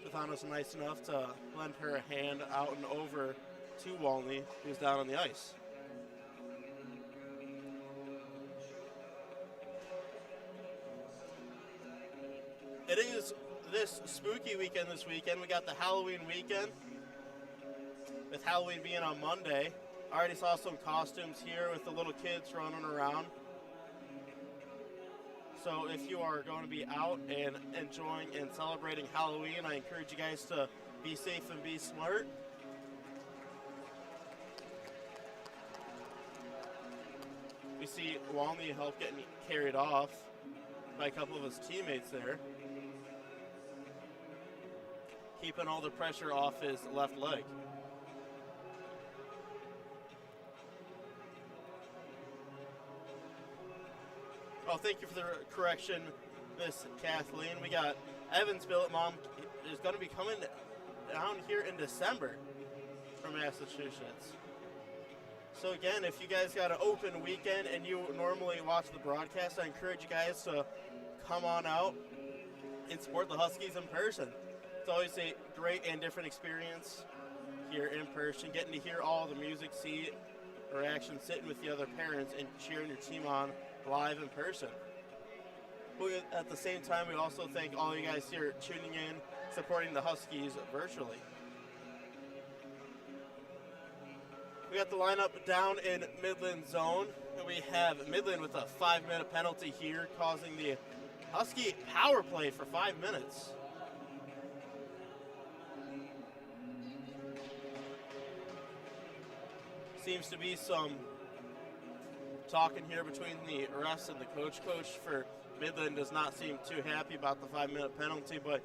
Pathana's nice enough to lend her a hand out and over to Walney, who's down on the ice. It is this spooky weekend this weekend. We got the Halloween weekend, with Halloween being on Monday. I already saw some costumes here with the little kids running around. So if you are going to be out and enjoying and celebrating Halloween, I encourage you guys to be safe and be smart. We see Walney help getting carried off by a couple of his teammates there, keeping all the pressure off his left leg. Oh, thank you for the correction, Miss Kathleen. We got Evansville at Mom is going to be coming down here in December from Massachusetts. So again, if you guys got an open weekend and you normally watch the broadcast, I encourage you guys to come on out and support the Huskies in person. It's always a great and different experience here in person, getting to hear all the music, see reaction, sitting with the other parents and cheering your team on live in person. But at the same time, we also thank all you guys here tuning in, supporting the Huskies virtually. We got the lineup down in Midland zone, and we have Midland with a 5-minute penalty here, causing the Husky power play for 5 minutes. Seems to be some talking here between the refs and the coach. Coach for Midland does not seem too happy about the 5-minute penalty, but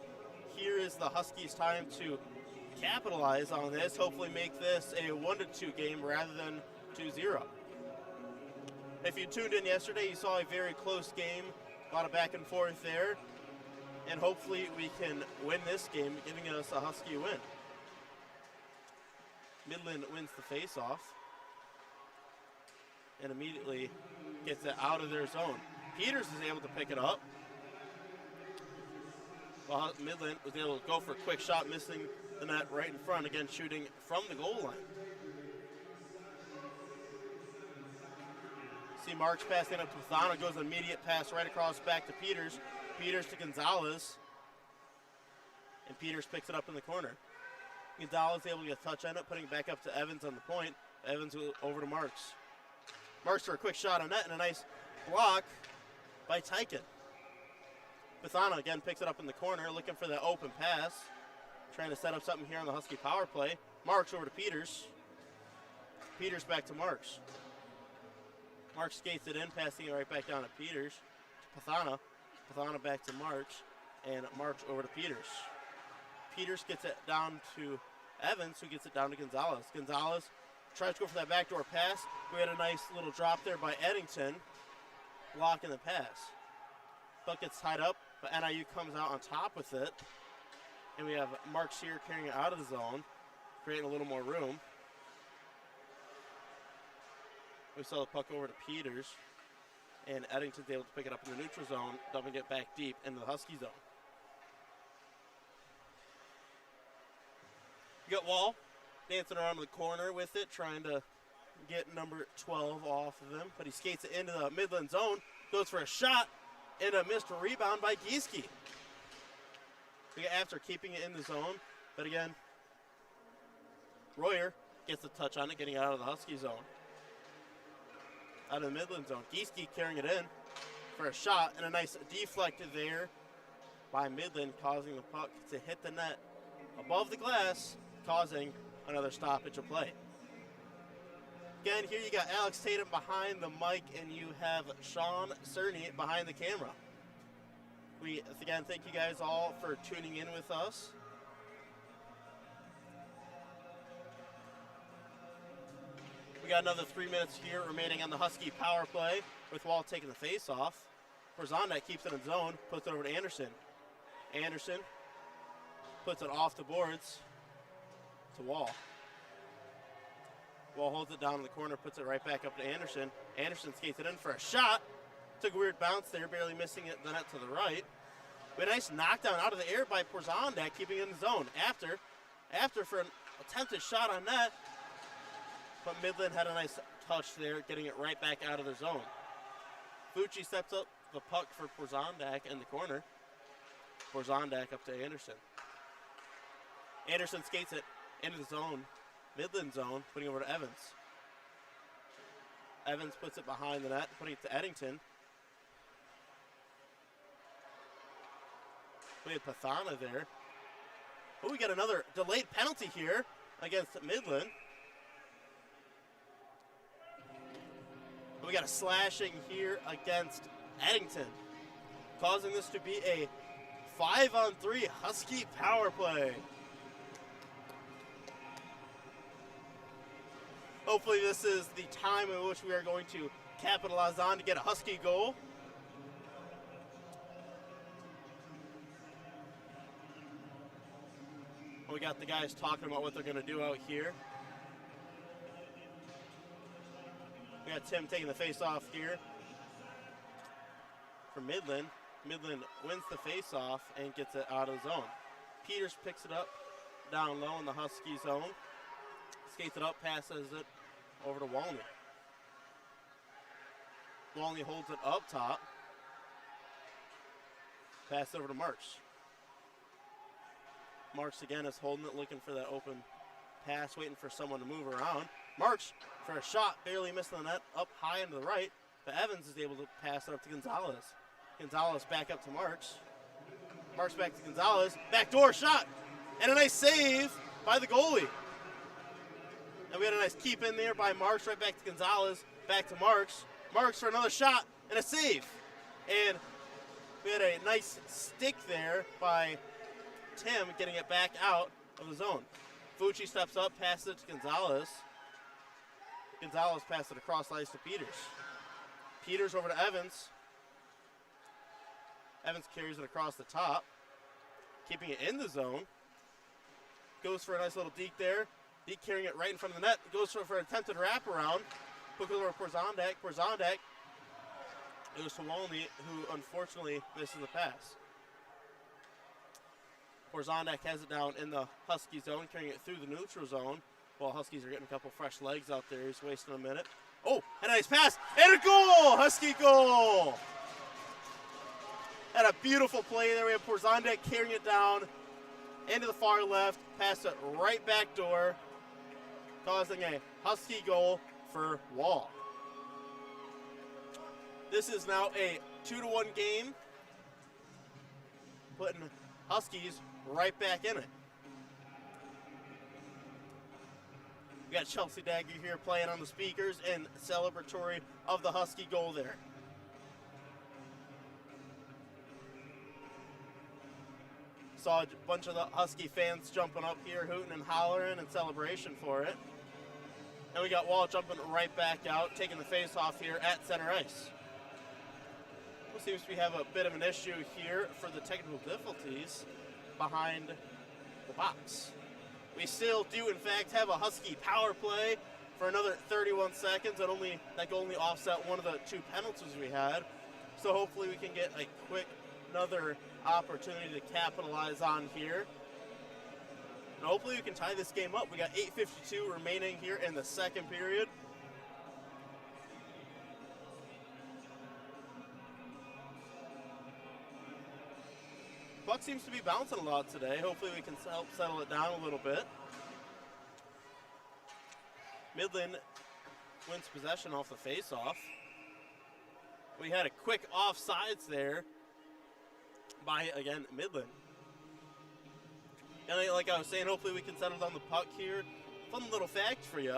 here is the Huskies' time to capitalize on this, hopefully make this a 1-2 game rather than 2-0. If you tuned in yesterday, you saw a very close game, a lot of back and forth there, and hopefully we can win this game, giving us a Husky win. Midland wins the face-off, and immediately gets it out of their zone. Peters is able to pick it up. While Midland was able to go for a quick shot, missing the net right in front, again shooting from the goal line. See Marks passing up to Pathana, goes an immediate pass right across back to Peters. Peters to Gonzalez. And Peters picks it up in the corner. Gonzalez able to get a touch on it, putting it back up to Evans on the point. Evans over to Marks. Marks for a quick shot on net and a nice block by Tyken. Pathana again picks it up in the corner, looking for the open pass. Trying to set up something here on the Husky power play. Marks over to Peters. Peters back to Marks. Marks skates it in, passing it right back down to Peters. To Pathana. Pathana back to Marks. And Marks over to Peters. Peters gets it down to Evans, who gets it down to Gonzalez. Gonzalez tries to go for that backdoor pass. We had a nice little drop there by Eddington, blocking the pass. Puck gets tied up, but NIU comes out on top with it. And we have Marks here carrying it out of the zone, creating a little more room. We saw the puck over to Peters, and Eddington's able to pick it up in the neutral zone, dumping it back deep into the Husky zone. You got Wall dancing around the corner with it, trying to get number 12 off of him, but he skates it into the Midland zone, goes for a shot, and a missed rebound by Gieske. After keeping it in the zone, but again, Royer gets a touch on it, getting it out of the Husky zone. Out of the Midland zone. Gieske carrying it in for a shot, and a nice deflect there by Midland, causing the puck to hit the net above the glass, causing another stoppage of play. Again, here you got Alex Tatum behind the mic, and you have Sean Cerny behind the camera. We, again, thank you guys all for tuning in with us. We got another 3 minutes here remaining on the Husky power play, with Wall taking the face off. Porzondak keeps it in zone, puts it over to Anderson. Anderson puts it off the boards to Wall. Wall holds it down in the corner, puts it right back up to Anderson. Anderson skates it in for a shot. Took a weird bounce there, barely missing it, the net to the right. We had a nice knockdown out of the air by Porzondak, keeping it in the zone. After for an attempted shot on net, but Midland had a nice touch there, getting it right back out of the zone. Fucci steps up the puck for Porzondak in the corner. Porzondak up to Anderson. Anderson skates it into the zone, Midland zone, putting it over to Evans. Evans puts it behind the net, putting it to Eddington. We had Pathana there. Oh, we got another delayed penalty here against Midland. We got a slashing here against Eddington, causing this to be a 5-on-3 Husky power play. Hopefully this is the time in which we are going to capitalize on to get a Husky goal. We got the guys talking about what they're going to do out here. We got Tim taking the face-off here for Midland. Midland wins the face-off and gets it out of the zone. Peters picks it up down low in the Husky zone. Skates it up, passes it over to Walney. Walney holds it up top. Pass over to Marks. Marks again is holding it, looking for that open pass, waiting for someone to move around. Marks for a shot, barely missing the net, up high and to the right, but Evans is able to pass it up to Gonzalez. Gonzalez back up to Marks. Marks back to Gonzalez. Backdoor shot, and a nice save by the goalie. And we had a nice keep in there by Marks, right back to Gonzalez, back to Marks. Marks for another shot and a save. And we had a nice stick there by Tim, getting it back out of the zone. Fucci steps up, passes it to Gonzalez. Gonzalez passes it across the ice to Peters. Peters over to Evans. Evans carries it across the top, keeping it in the zone. Goes for a nice little deke there. Deke carrying it right in front of the net. Goes for an attempted wraparound. Puts it over to Porzondak. Porzondak It was Tuolny who unfortunately misses the pass. Porzondek has it down in the Husky zone, carrying it through the neutral zone. While Huskies are getting a couple fresh legs out there. He's wasting a minute. Oh, a nice pass, and a goal! Husky goal! Had a beautiful play there. We have Porzondek carrying it down into the far left, past it right back door, causing a Husky goal for Wall. This is now a 2-1 game, putting Huskies right back in it. We got Chelsea Dagger here playing on the speakers and celebratory of the Husky goal there. Saw a bunch of the Husky fans jumping up here, hooting and hollering in celebration for it. And we got Wall jumping right back out, taking the face off here at center ice. It seems we have a bit of an issue here for the technical difficulties behind the box. We still do, in fact, have a Husky power play for another 31 seconds. That can only offset one of the 2 penalties we had. So hopefully we can get a quick another opportunity to capitalize on here. And hopefully we can tie this game up. We got 8:52 remaining here in the second period. Puck seems to be bouncing a lot today. Hopefully we can help settle it down a little bit. Midland wins possession off the face-off. We had a quick offsides there by, again, Midland. And like I was saying, hopefully we can settle down the puck here. Fun little fact for you.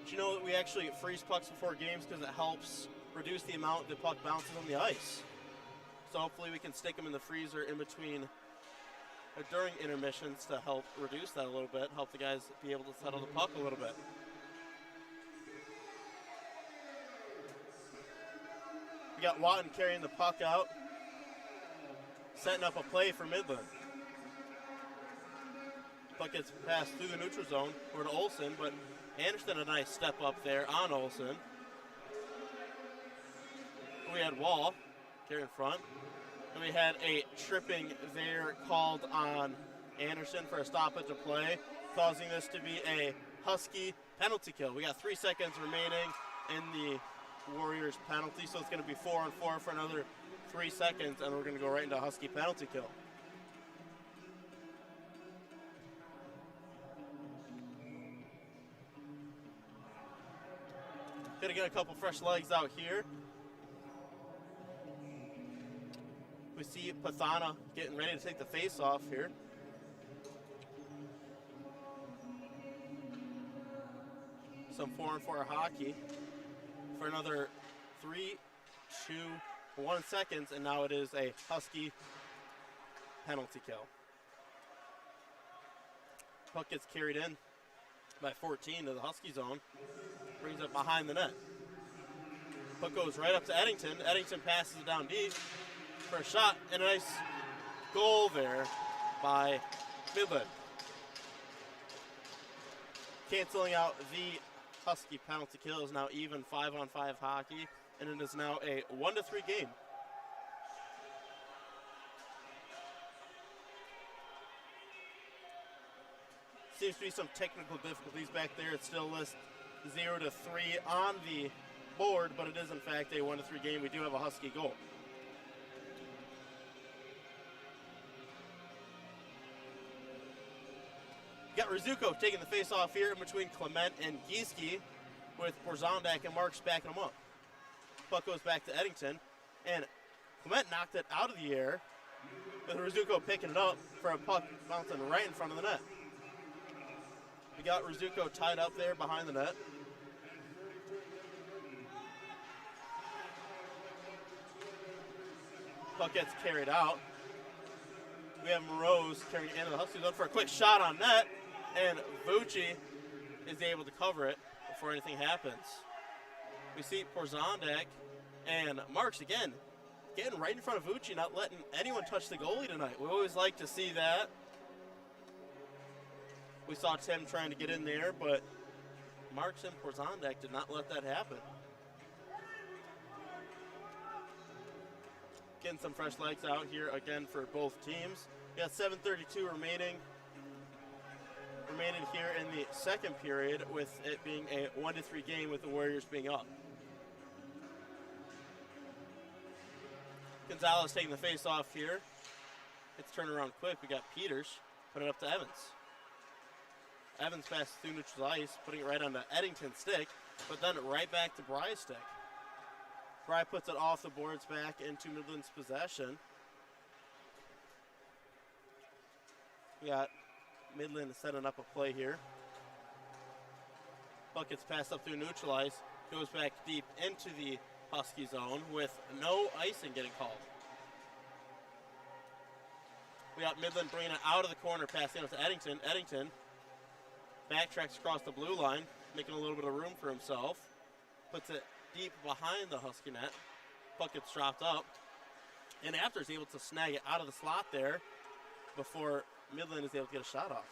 Did you know that we actually freeze pucks before games because it helps reduce the amount the puck bounces on the ice? So hopefully we can stick them in the freezer in between or during intermissions to help reduce that a little bit, help the guys be able to settle the puck a little bit. We got Watton carrying the puck out, setting up a play for Midland. Puck gets passed through the neutral zone over to Olsen, but Anderson a nice step up there on Olsen. We had Wall here in front. And we had a tripping there called on Anderson for a stoppage of play, causing this to be a Husky penalty kill. We got 3 seconds remaining in the Warriors penalty, so it's going to be 4-on-4 for another 3 seconds, and we're going to go right into a Husky penalty kill. Going to get a couple fresh legs out here. We see Pathana getting ready to take the face off here. Some 4-on-4 hockey for another 3, 2, 1 seconds, and now it is a Husky penalty kill. Puck gets carried in by 14 to the Husky zone. Brings it behind the net. Puck goes right up to Eddington. Eddington passes it down deep for a shot, and a nice goal there by Midland. Canceling out the Husky penalty kill is now even 5-on-5 hockey, and it is now a 1-3 game. Seems to be some technical difficulties back there. It's still lists 0-3 on the board, but it is in fact a 1-3 game. We do have a Husky goal. Got Rizuko taking the face off here in between Clement and Gieske, with Porzondek and Marks backing him up. Puck goes back to Eddington, and Clement knocked it out of the air, with Rizuko picking it up for a puck bouncing right in front of the net. We got Rizuko tied up there behind the net. Puck gets carried out. We have Moroz carrying it into the Huskies for a quick shot on net, and Vucci is able to cover it before anything happens. We see Porzondek and Marks again getting right in front of Vucci, not letting anyone touch the goalie tonight. We always like to see that. We saw Tim trying to get in there, but Marks and Porzondek did not let that happen. Getting some fresh legs out here again for both teams. We got 7:32 remaining here in the second period, with it being a 1-3 game with the Warriors being up. Gonzalez taking the face off here. It's turned around quick. We got Peters put it up to Evans. Evans passes through neutral ice, putting it right on the Eddington stick, but then right back to Bry's stick. Bry puts it off the boards back into Midland's possession. We got Midland setting up a play here. Puck gets passed up through neutral ice, goes back deep into the Husky zone with no icing getting called. We got Midland bringing it out of the corner, passing it up to Eddington. Eddington backtracks across the blue line, making a little bit of room for himself. Puts it deep behind the Husky net. Puck gets dropped up. And after is able to snag it out of the slot there before Midland is able to get a shot off.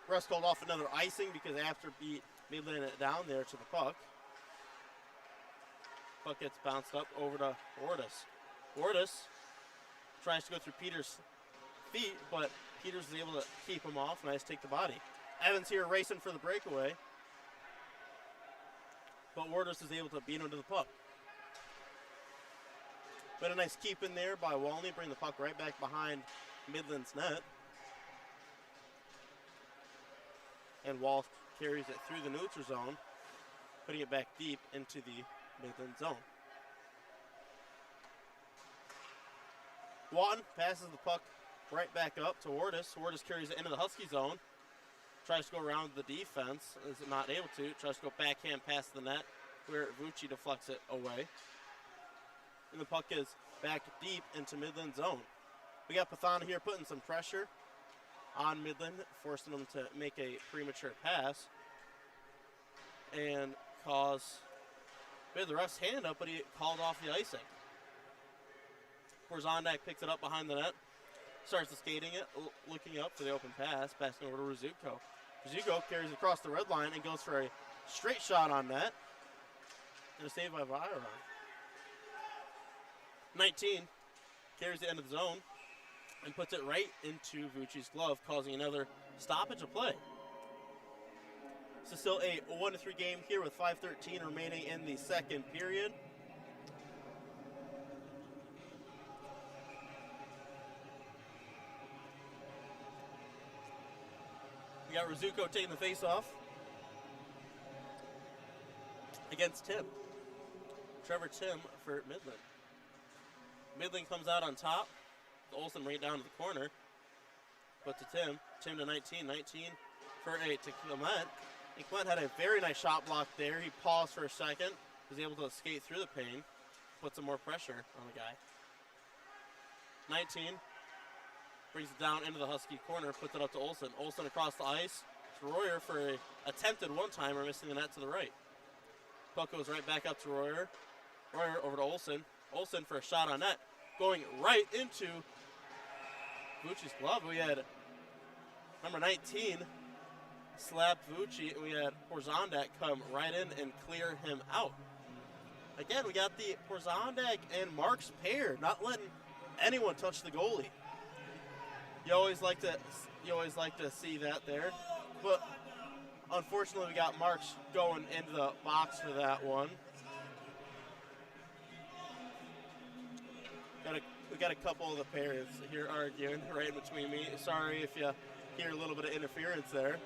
Russ called off another icing because after beat Midland down there to the puck. Puck gets bounced up over to Wardus. Wardus tries to go through Peters' feet, but Peters is able to keep him off. Nice take the body. Evans here racing for the breakaway, but Wardus is able to beat him to the puck. But a nice keep in there by Walney, bring the puck right back behind Midland's net. And Wall carries it through the neutral zone, putting it back deep into the Midland zone. Watton passes the puck right back up to Wardus. Wardus carries it into the Husky zone. Tries to go around the defense. Is not able to. Tries to go backhand past the net where Vucci deflects it away. And the puck is back deep into Midland zone. We got Pathana here putting some pressure on Midland, forcing them to make a premature pass and cause the ref's hand up, but he called off the icing. Horzondak picks it up behind the net, starts skating it, looking up for the open pass, passing over to Rizzuko. Rizzuko carries it across the red line and goes for a straight shot on net, and a save by Byron. 19 carries it into the zone and puts it right into Vucci's glove, causing another stoppage of play. So still a 1-3 game here with 5:13 remaining in the second period. We got Rizzuko taking the face-off against Tim. Trevor Tim for Midland. Midland comes out on top. Olsen right down to the corner. But to Tim. Tim to 19. 19 for 8 to Clement. And Clement had a very nice shot block there. He paused for a second. Was able to skate through the pain. Put some more pressure on the guy. 19. Brings it down into the Husky corner. Puts it up to Olsen. Olsen across the ice. To Royer for an attempted one-timer, missing the net to the right. Puck goes right back up to Royer. Royer over to Olsen. Olsen for a shot on net. Going right into Vucci's glove. We had number 19 slap Vucci, and we had Horzondak come right in and clear him out. Again, we got the Horzondak and Marks pair, not letting anyone touch the goalie. You always like to see that there, but unfortunately we got Marks going into the box for that one. We got a couple of the parents here arguing right in between me. Sorry if you hear a little bit of interference there.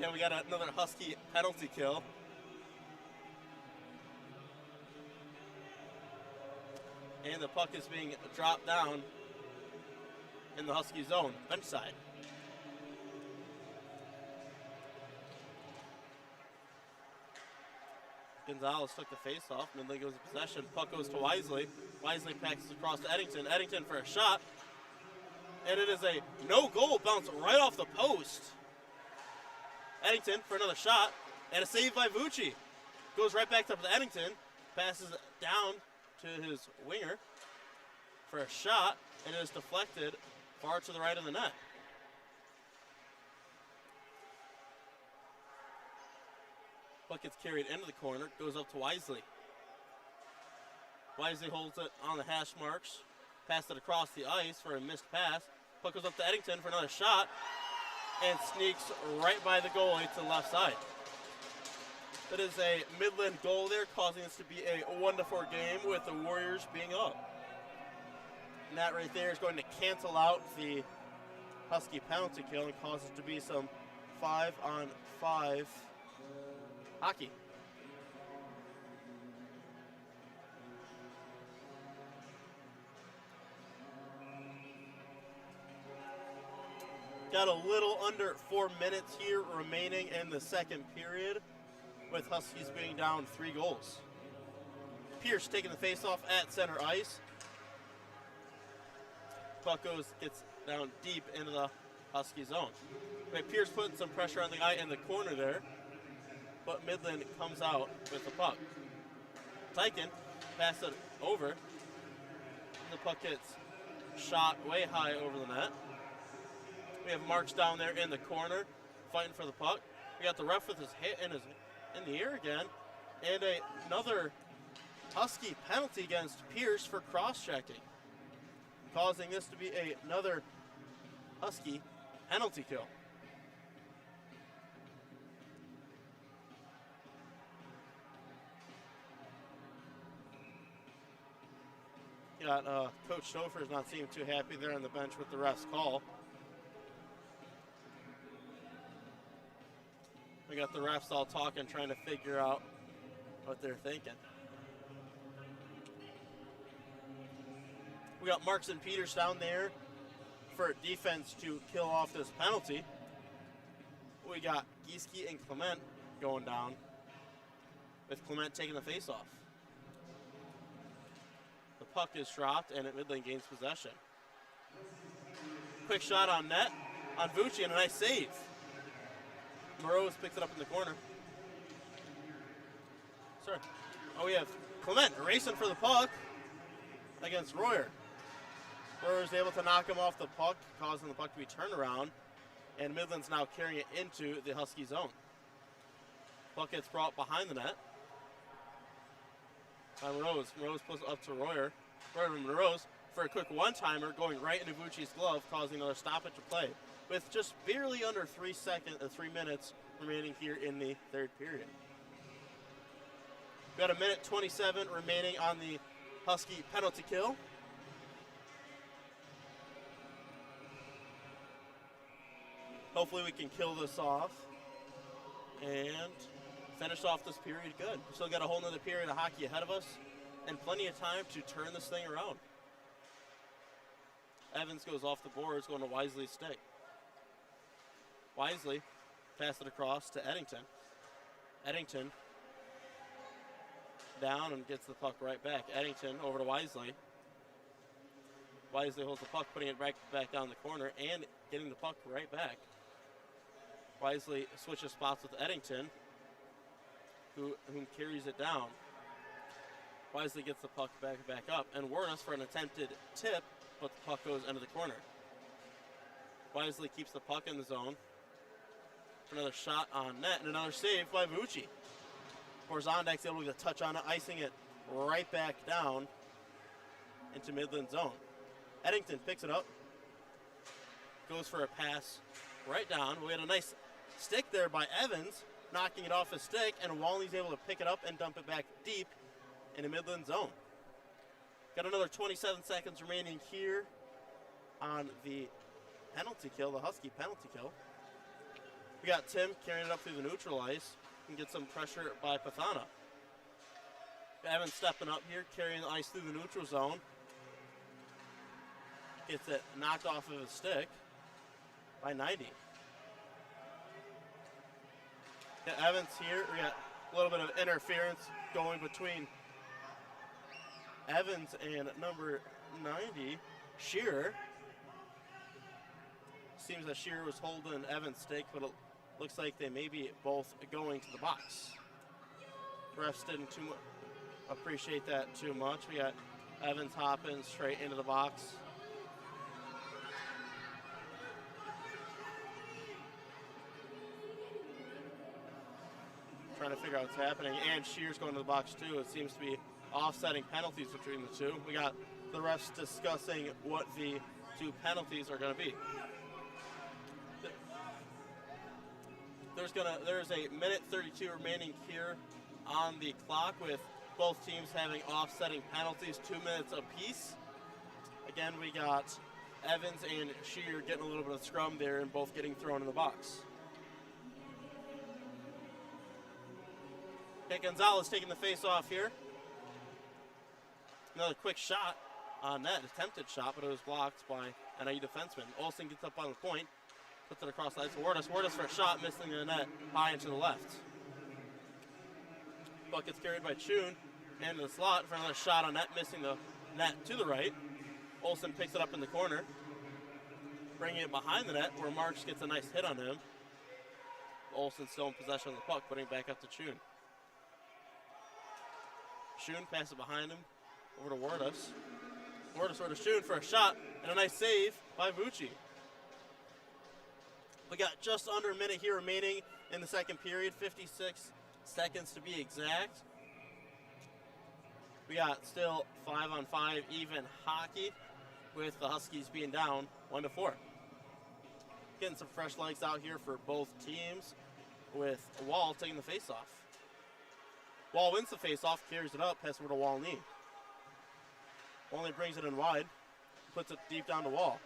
Yeah, we got another Husky penalty kill. And the puck is being dropped down in the Husky zone, bench side. Gonzalez took the face-off. Midland goes to possession. Puck goes to Wisely. Wisely passes across to Eddington. Eddington for a shot. And it is a no-goal bounce right off the post. Eddington for another shot. And a save by Vucci. Goes right back up to Eddington. Passes it down to his winger for a shot. And it is deflected far to the right of the net. Puck gets carried into the corner, goes up to Wisely. Wisely holds it on the hash marks, passes it across the ice for a missed pass. Puck goes up to Eddington for another shot, and sneaks right by the goalie to the left side. That is a Midland goal there, causing this to be a 1-4 game with the Warriors being up. And that right there is going to cancel out the Husky penalty kill and cause it to be some 5-on-5 hockey. Got a little under 4 minutes here remaining in the second period, with Huskies being down 3 goals. Pierce taking the faceoff at center ice. Puck gets down deep into the Husky zone. Okay, Pierce putting some pressure on the guy in the corner there, but Midland comes out with the puck. Tyken passes it over, and the puck gets shot way high over the net. We have Marks down there in the corner fighting for the puck. We got the ref with his hit in the air again, and another Husky penalty against Pierce for cross-checking, causing this to be another Husky penalty kill. Got Coach Stouffer's not seeming too happy there on the bench with the ref's call. We got the refs all talking, trying to figure out what they're thinking. We got Marks and Peters down there for defense to kill off this penalty. We got Gieske and Clement going down, with Clement taking the face-off. The puck is dropped, and Midland gains possession. Quick shot on net on Vucci, and a nice save. Morose picks it up in the corner. Sorry. Oh, we have Clement racing for the puck against Royer. Royer is able to knock him off the puck, causing the puck to be turned around, and Midland's now carrying it into the Husky zone. Puck gets brought behind the net by Morose. Morose puts it up to Royer. Royer and Morose for a quick one-timer, going right into Vucci's glove, causing another stoppage of play, with just barely under 3 minutes remaining here in the third period. We got 1:27 remaining on the Husky penalty kill. Hopefully we can kill this off and finish off this period good. We still got a whole nother period of hockey ahead of us and plenty of time to turn this thing around. Evans goes off the boards, going to Wisely's stick. Wisely passes it across to Eddington. Eddington down and gets the puck right back. Eddington over to Wisely. Wisely holds the puck, putting it back down the corner and getting the puck right back. Wisely switches spots with Eddington, who carries it down. Wisely gets the puck back up, and Warnes for an attempted tip, but the puck goes into the corner. Wisely keeps the puck in the zone. Another shot on net, and another save by Vucci. Horzondek's able to get a touch on it, icing it right back down into Midland zone. Eddington picks it up, goes for a pass right down. We had a nice stick there by Evans, knocking it off his stick, and Walney's able to pick it up and dump it back deep into Midland zone. Got another 27 seconds remaining here on the penalty kill, the Husky penalty kill. We got Tim carrying it up through the neutral ice and get some pressure by Pathana. Evans stepping up here, carrying the ice through the neutral zone. Gets it knocked off of his stick by 90. Got Evans here. We got a little bit of interference going between Evans and number 90, Shearer. Seems that Shearer was holding Evans' stick, but it looks like they may be both going to the box. Refs didn't appreciate that too much. We got Evans hopping straight into the box. trying to figure out what's happening. And Shear's going to the box too. It seems to be offsetting penalties between the two. We got the refs discussing what the two penalties are going to be. There's a minute 32 remaining here on the clock with both teams having offsetting penalties, 2 minutes apiece. Again, we got Evans and Shear getting a little bit of scrum there and both getting thrown in the box. Okay, Gonzalez taking the face off here. Another quick shot on that, attempted shot, but it was blocked by NIU defenseman. Olsen gets up on the point, puts it across the ice to Wardus. Wardus for a shot, missing the net, high and to the left. Puck gets carried by Chun into the slot for another shot on net, missing the net to the right. Olsen picks it up in the corner, bringing it behind the net where Marks gets a nice hit on him. Olsen still in possession of the puck, putting it back up to Chun. Chun passes it behind him over to Wardus. Wardus over to Chun for a shot and a nice save by Vucci. We got just under a minute here remaining in the second period, 56 seconds to be exact. We got still 5-on-5 even hockey with the Huskies being down 1-4. Getting some fresh legs out here for both teams with Wall taking the face-off. Wall wins the face-off, carries it up, passes over to Walney. Walney brings it in wide, puts it deep down to Wall.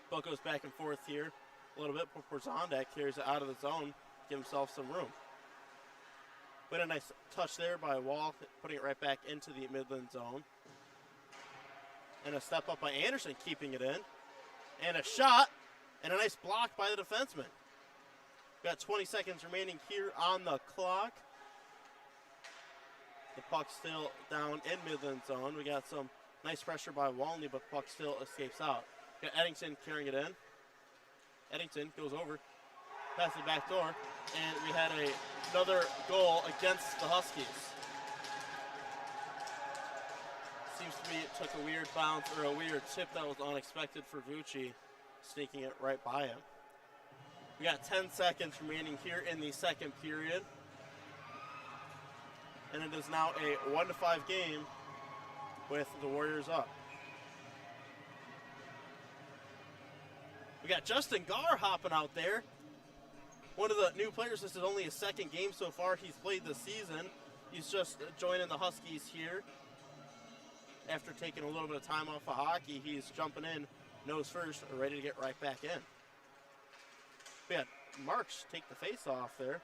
Puck goes back and forth here a little bit. Porzondak carries it out of the zone, give himself some room. But a nice touch there by Wall, putting it right back into the Midland zone. And a step up by Anderson, keeping it in. And a shot, and a nice block by the defenseman. We've got 20 seconds remaining here on the clock. The puck still down in Midland zone. We got some nice pressure by Walney, but the puck still escapes out. Got Eddington carrying it in. Eddington goes over, passes it back door, and we had another goal against the Huskies. Seems to me it took a weird bounce or a weird tip that was unexpected for Vucci, sneaking it right by him. We got 10 seconds remaining here in the second period. And it is now a 1-5 game with the Warriors up. We got Justin Garr hopping out there. One of the new players. This is only his second game so far he's played this season. He's just joining the Huskies here. After taking a little bit of time off of hockey, he's jumping in nose first, ready to get right back in. We had Marks take the face off there.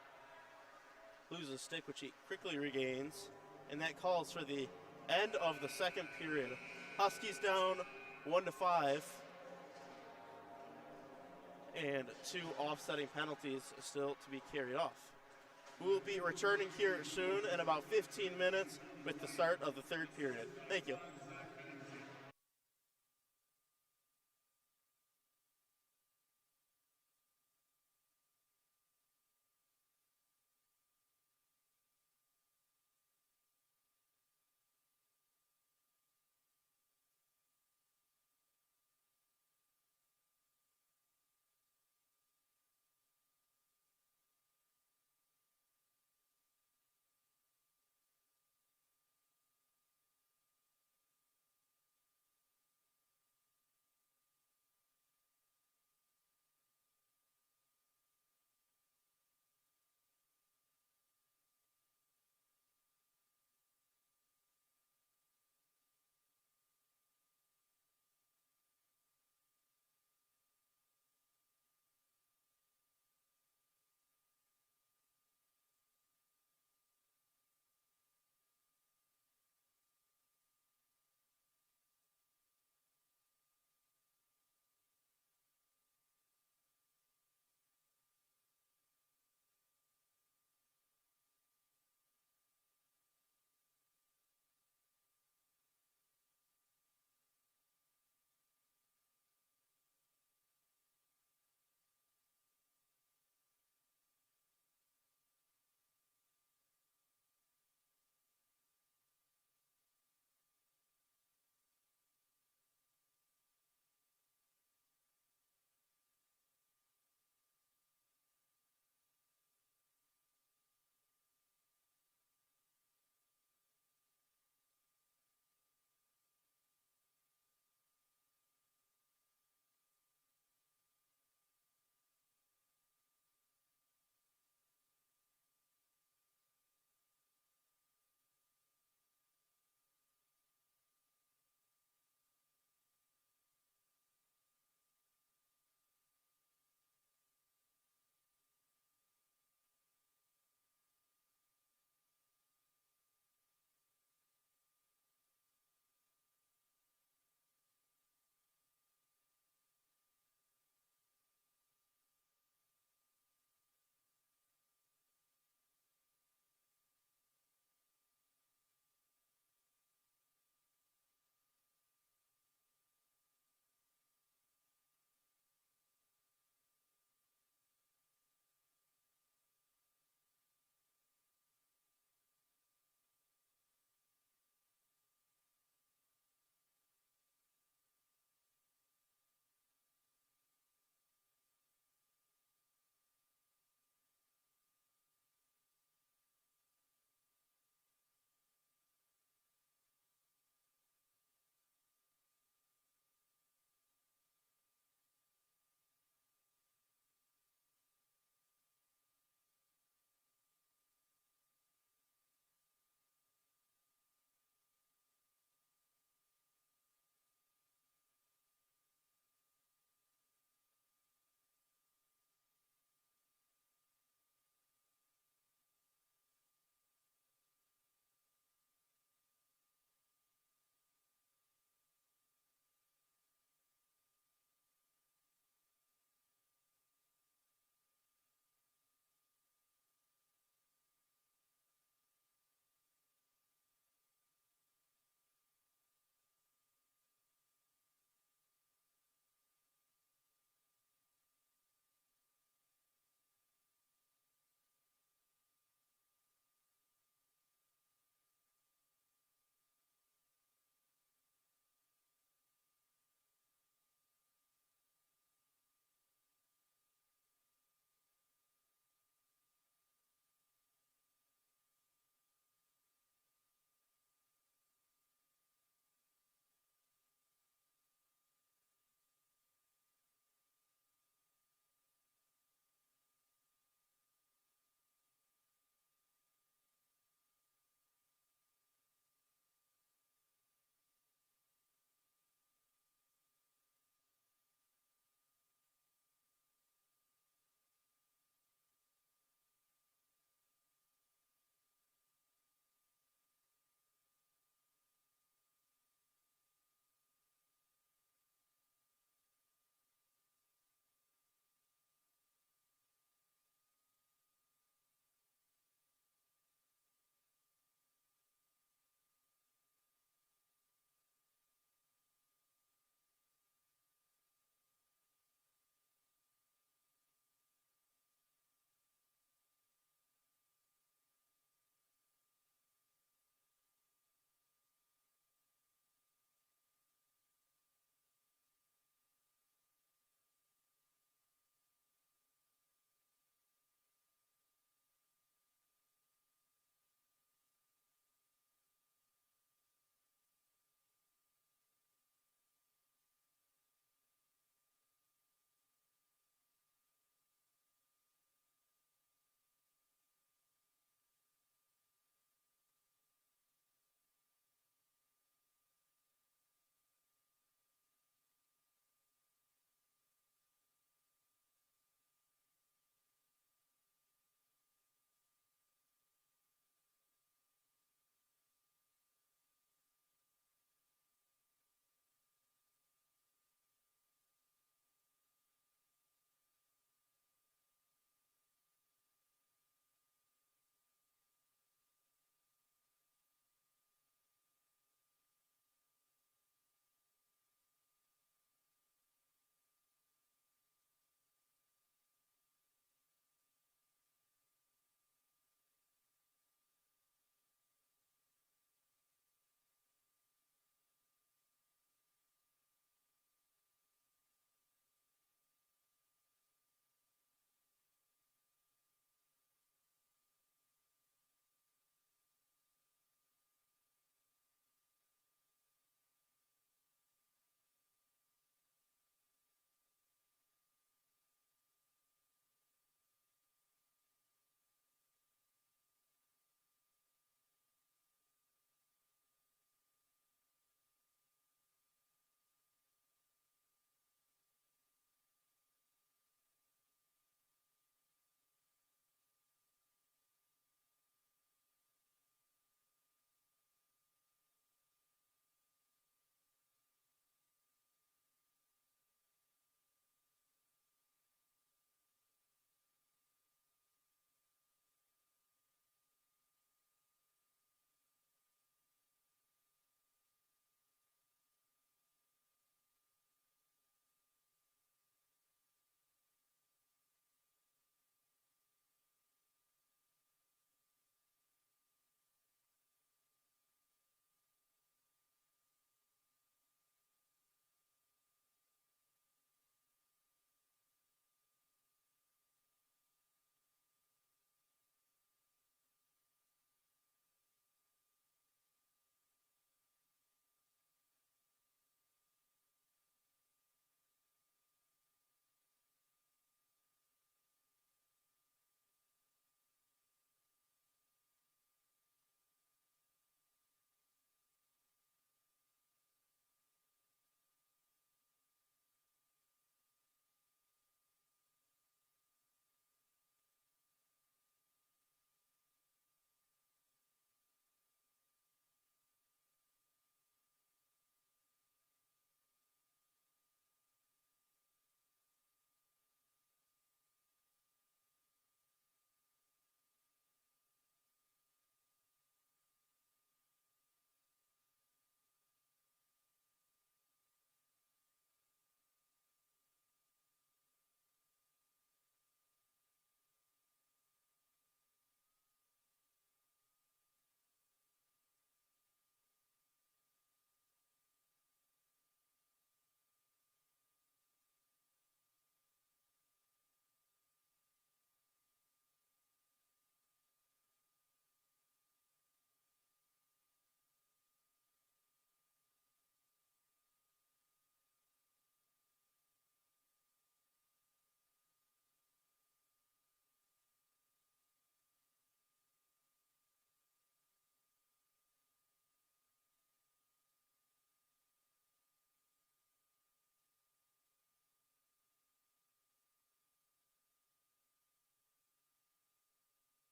Loses a stick, which he quickly regains. And that calls for the end of the second period. Huskies down 1-5. And 2 offsetting penalties still to be carried off. We'll be returning here soon in about 15 minutes with the start of the third period. Thank you.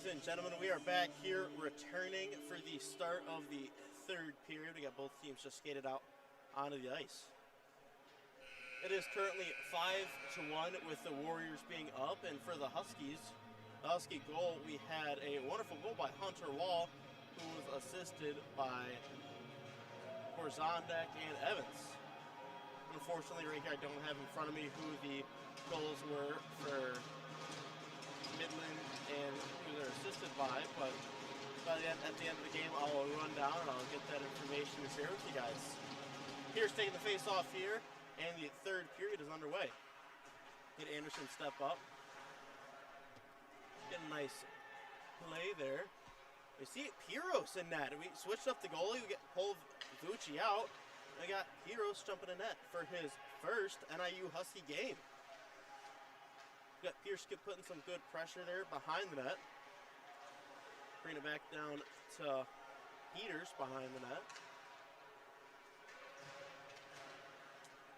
and gentlemen, we are back here returning for the start of the third period. We got both teams just skated out onto the ice. It is currently 5-1 with the Warriors being up, and for the Huskies, the Husky goal, we had a wonderful goal by Hunter Wall, who was assisted by Horzondek and Evans. Unfortunately, right here, I don't have in front of me who the goals were for Midland and who they're assisted by, but at the end of the game, I'll run down and I'll get that information to share with you guys. Here's taking the face off here, and the third period is underway. Get Anderson step up. Get a nice play there. We see Piros in net. We switched up the goalie. We pulled Vucci out. We got Piros jumping in net for his first NIU Husky game. We got Pierce putting some good pressure there behind the net. Bring it back down to Peters behind the net.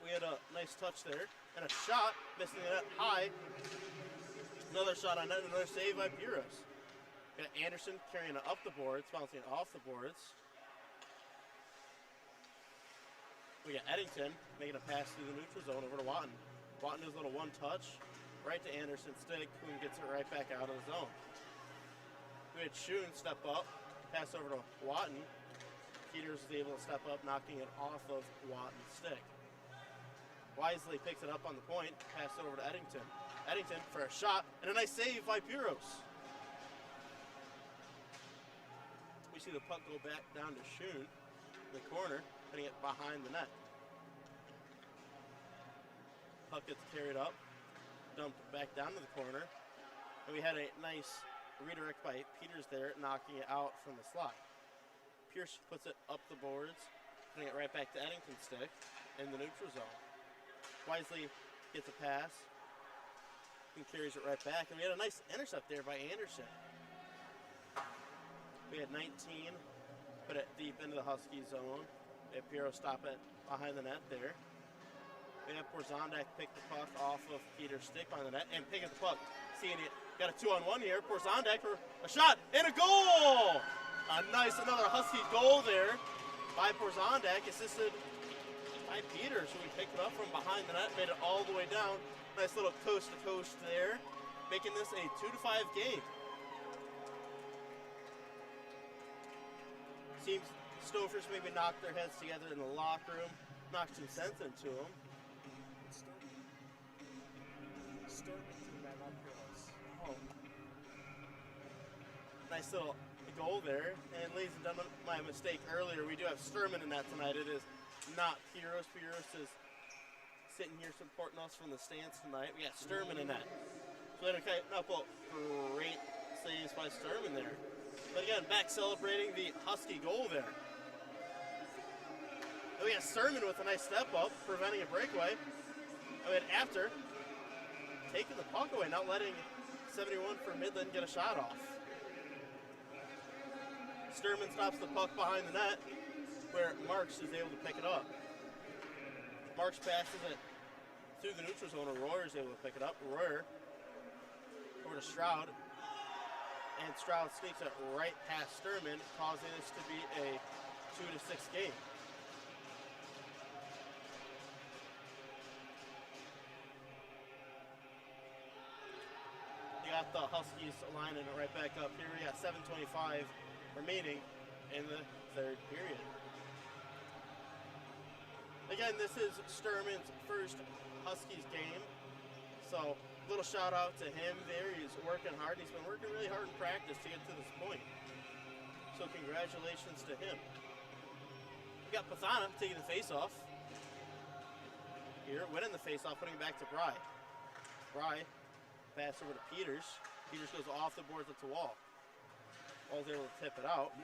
We had a nice touch there. And a shot, missing the net high. Another shot on net, another save by Piros. Got Anderson carrying it up the boards, bouncing it off the boards. We got Eddington making a pass through the neutral zone over to Watton. Watton does a little one touch, right to Anderson's stick, who gets it right back out of the zone. We had Schoen step up, pass over to Watton. Peters is able to step up, knocking it off of Watton's stick. Wisely picks it up on the point, pass it over to Eddington. Eddington for a shot, and a nice save by Piros. We see the puck go back down to Schoen in the corner, putting it behind the net. Puck gets carried up, dumped back down to the corner, and we had a nice redirect by Peters there, knocking it out from the slot. Pierce puts it up the boards, putting it right back to Eddington's stick in the neutral zone. Wisely gets a pass and carries it right back, and we had a nice intercept there by Anderson. We had 19, put it deep into the Husky zone. We had Piero stop it behind the net there. We have Horzondek pick the puck off of Peter's stick behind the net and pick up the puck. Seeing it, got a 2-on-1 here. Horzondek for a shot and a goal! Another Husky goal there by Horzondek, assisted by Peters, who we picked it up from behind the net, made it all the way down. Nice little coast to coast there, making this a 2-5 game. Seems Stofers maybe knocked their heads together in the locker room, knocked some sense into them. Oh. Nice little goal there. And ladies and gentlemen, my mistake earlier, we do have Sturman in that tonight. It is not Piros. Piros is sitting here supporting us from the stands tonight. We got Sturman in that. So we had a couple great saves by Sturman there. But again, back celebrating the Husky goal there. And we got Sturman with a nice step up, preventing a breakaway. And then after, taking the puck away, not letting 71 for Midland get a shot off. Sturman stops the puck behind the net, where Marks is able to pick it up. Marks passes it through the neutral zone, and Royer is able to pick it up. Royer over to Stroud. And Stroud sneaks it right past Sturman, causing this to be a 2-6 game. You got the Huskies lining it right back up here. We got 7:25 remaining in the third period. Again, this is Sturman's first Huskies game, so little shout out to him there. He's working hard. He's been working really hard in practice to get to this point. So congratulations to him. We got Pathana taking the face-off. Here, winning the face-off, putting it back to Bry. Bry, pass over to Peters. Peters goes off the boards at the wall. Wall's able to tip it out.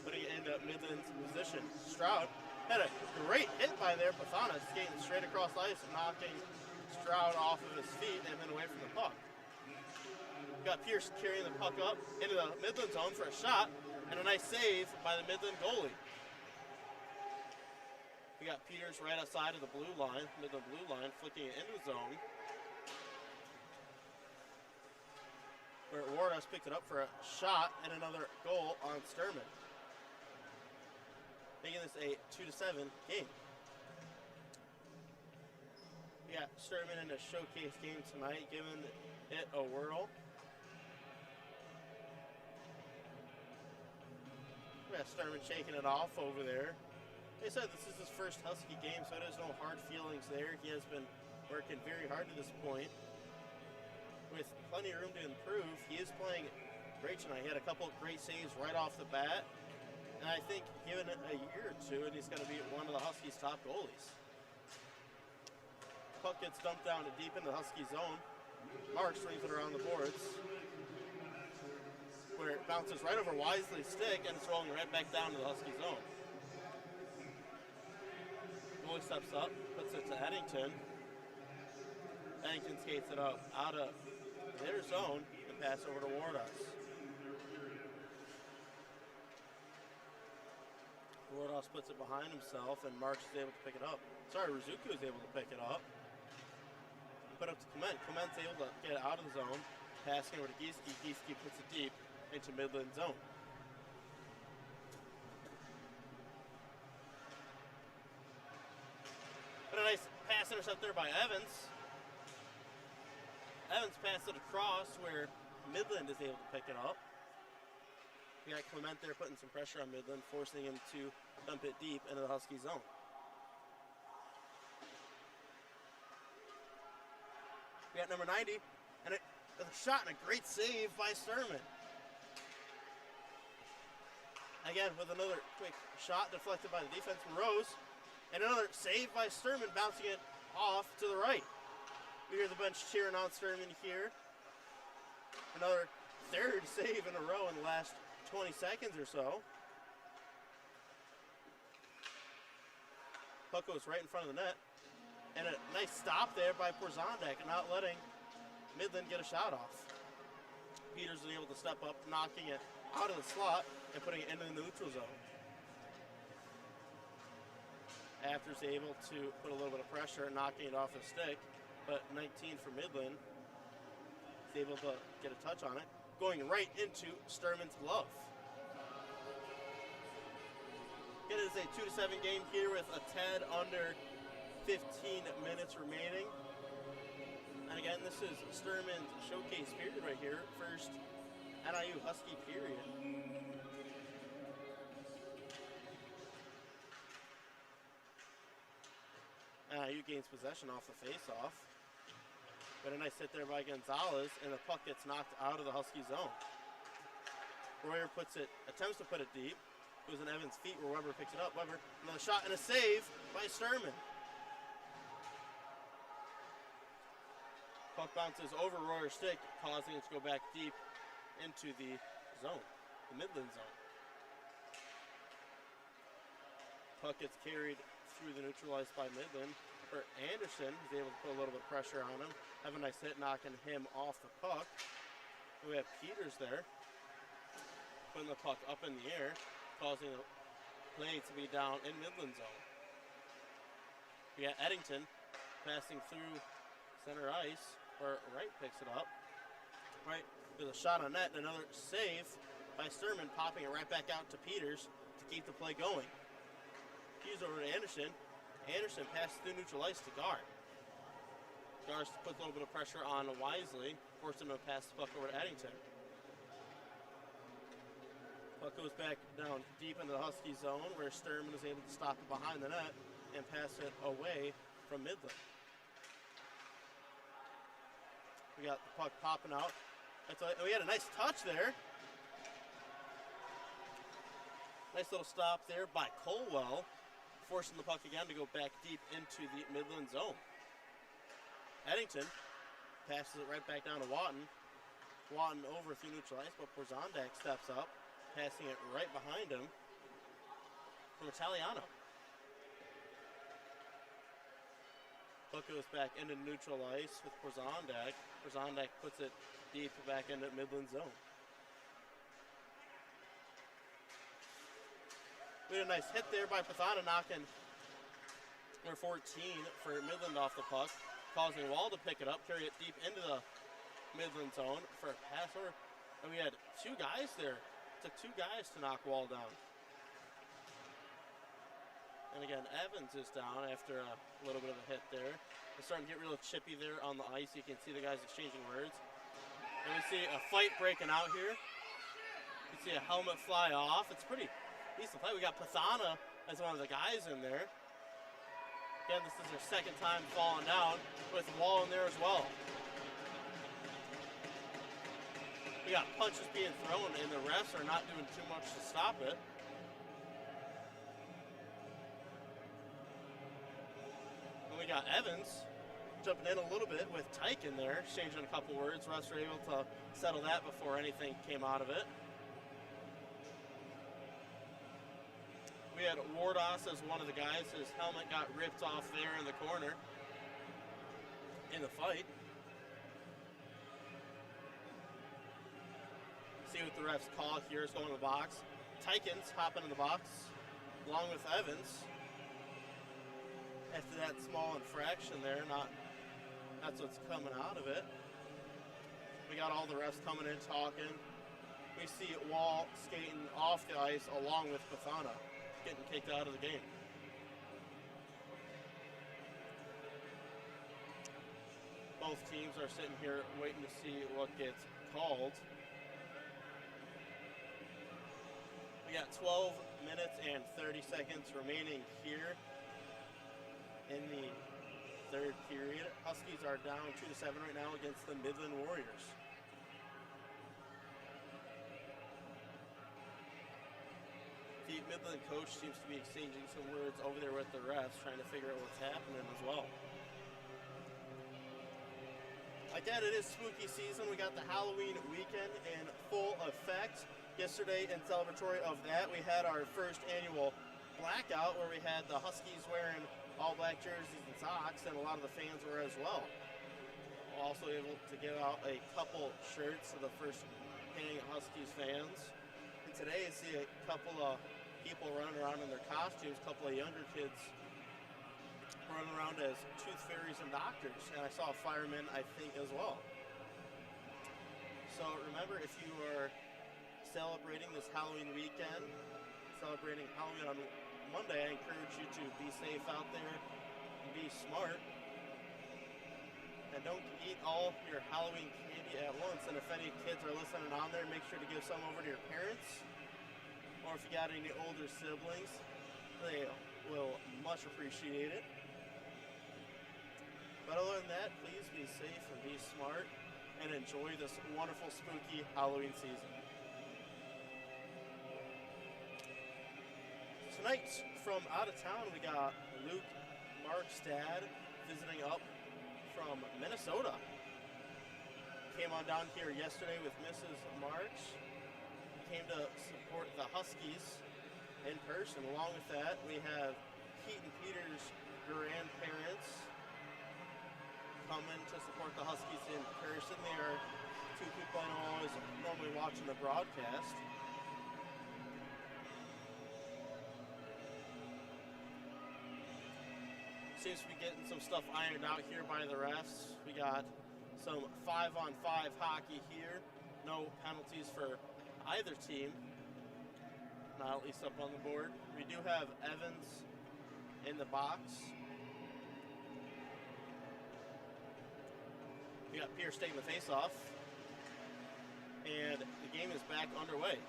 Putting it into Midland's position. Stroud had a great hit by there. Pathana skating straight across the ice and knocking Stroud off of his feet and then away from the puck. Got Pierce carrying the puck up into the Midland zone for a shot and a nice save by the Midland goalie. We got Peters right outside of the blue line, Midland blue line, flicking it into the zone. where Wardos picked it up for a shot and another goal on Sturman, making this a 2-7 game. We got Sturman in a showcase game tonight, giving it a whirl. We got Sturman shaking it off over there. They said this is his first Husky game, so there's no hard feelings there. He has been working very hard to this point, with plenty of room to improve. He is playing great tonight. He had a couple of great saves right off the bat, and I think given it a year or two, and he's going to be one of the Huskies' top goalies. Puck gets dumped down deep into the Husky zone. Mark swings it around the boards, where it bounces right over Wisely's stick, and it's rolling right back down to the Husky zone. Goalie steps up, puts it to Eddington. Eddington skates it up out of their zone and pass over to Wardos. Wardos puts it behind himself, and Marks is able to pick it up. Sorry, Rizuku is able to pick it up. Put up to Clement. Clement's able to get it out of the zone, passing over to Gieske. Gieske puts it deep into Midland zone. But a nice pass intercept there by Evans. Evans passed it across where Midland is able to pick it up. We got Clement there putting some pressure on Midland, forcing him to dump it deep into the Husky zone. We got number 90, and a shot and a great save by Sturman. Again, with another quick shot deflected by the defenseman Rose, and another save by Sturman, bouncing it off to the right. We hear the bench cheering on Sturman here. Another third save in a row in the last 20 seconds or so. Puck goes right in front of the net. And a nice stop there by Porzondek, not letting Midland get a shot off. Peters was able to step up, knocking it out of the slot and putting it into the neutral zone. After's able to put a little bit of pressure, knocking it off his stick, but 19 for Midland is able to get a touch on it, going right into Sturman's glove. It is a 2-7 game here with a tad under 15 minutes remaining. And again, this is Sturman's showcase period right here. First NIU Husky period. NIU gains possession off the face-off. But a nice hit there by Gonzalez, and the puck gets knocked out of the Husky zone. Royer attempts to put it deep. It was in Evans' feet where Weber picks it up. Weber, another shot and a save by Sturman. Puck bounces over Royer's stick, causing it to go back deep into the zone, the Midland zone. Puck gets carried through the neutral ice by Midland. For Anderson, he's able to put a little bit of pressure on him. Have a nice hit, knocking him off the puck. We have Peters there, putting the puck up in the air, causing the play to be down in Midland zone. We got Eddington passing through center ice, where Wright picks it up. Wright with a shot on net and another save by Sturman, popping it right back out to Peters to keep the play going. Peters over to Anderson. Anderson passes through neutral ice to Gar. Gar puts a little bit of pressure on Wisely, forcing him to pass the puck over to Eddington. Puck goes back down deep into the Husky zone, where Sturman is able to stop it behind the net and pass it away from Midland. We got the puck popping out. We had a nice touch there. Nice little stop there by Colwell, forcing the puck again to go back deep into the Midland zone. Eddington passes it right back down to Watton. Watton over through neutral ice, but Porzondek steps up, passing it right behind him from Italiano. Puck goes back into neutral ice with Porzondek. Porzondek puts it deep back into Midland zone. We had a nice hit there by Pathana, knocking number 14 for Midland off the puck, causing Wall to pick it up, carry it deep into the Midland zone for a pass over And we had two guys there. Took two guys to knock Wall down. And again, Evans is down after a little bit of a hit there. It's starting to get real chippy there on the ice. You can see the guys exchanging words. And we see a fight breaking out here. You see a helmet fly off. It's pretty decent fight. We got Pathana as one of the guys in there. Again, this is their second time falling down with Wall in there as well. We got punches being thrown, and the refs are not doing too much to stop it. And we got Evans jumping in a little bit with Tyke in there, exchanging a couple words. Refs were able to settle that before anything came out of it. We had Wardos as one of the guys. His helmet got ripped off there in the corner in the fight. See what the refs call here is going in the box. Tykins hopping in the box along with Evans. After that small infraction there, that's what's coming out of it. We got all the refs coming in talking. We see Wall skating off the ice along with Pathana, getting kicked out of the game. Both teams are sitting here waiting to see what gets called. We got 12 minutes and 30 seconds remaining here in the third period. Huskies are down 2-7 right now against the Midland Warriors. The Midland coach seems to be exchanging some words over there with the refs, trying to figure out what's happening as well. Like that, it is spooky season. We got the Halloween weekend in full effect. Yesterday, in celebratory of that, we had our first annual blackout where we had the Huskies wearing all black jerseys and socks, and a lot of the fans were as well. We're also able to give out a couple shirts to the first paying Huskies fans. And today, I see a couple of people running around in their costumes, a couple of younger kids running around as tooth fairies and doctors. And I saw a fireman, I think, as well. So remember, if you are celebrating this Halloween weekend, celebrating Halloween on Monday, I encourage you to be safe out there and be smart. And don't eat all your Halloween candy at once. And if any kids are listening on there, make sure to give some over to your parents. Or if you got any older siblings, they will much appreciate it. But other than that, please be safe and be smart and enjoy this wonderful, spooky Halloween season. Tonight, from out of town, we got Luke Markstad visiting up from Minnesota. Came on down here yesterday with Mrs. Marks. Came to support the Huskies in person. Along with that, we have Keaton Peters' grandparents coming to support the Huskies in person. They are two people I know always normally watching the broadcast. Seems to be getting some stuff ironed out here by the refs. We got some 5-on-5 hockey here. No penalties for either team. Not at least up on the board. We do have Evans in the box. We got Pierce taking the face-off. And the game is back underway.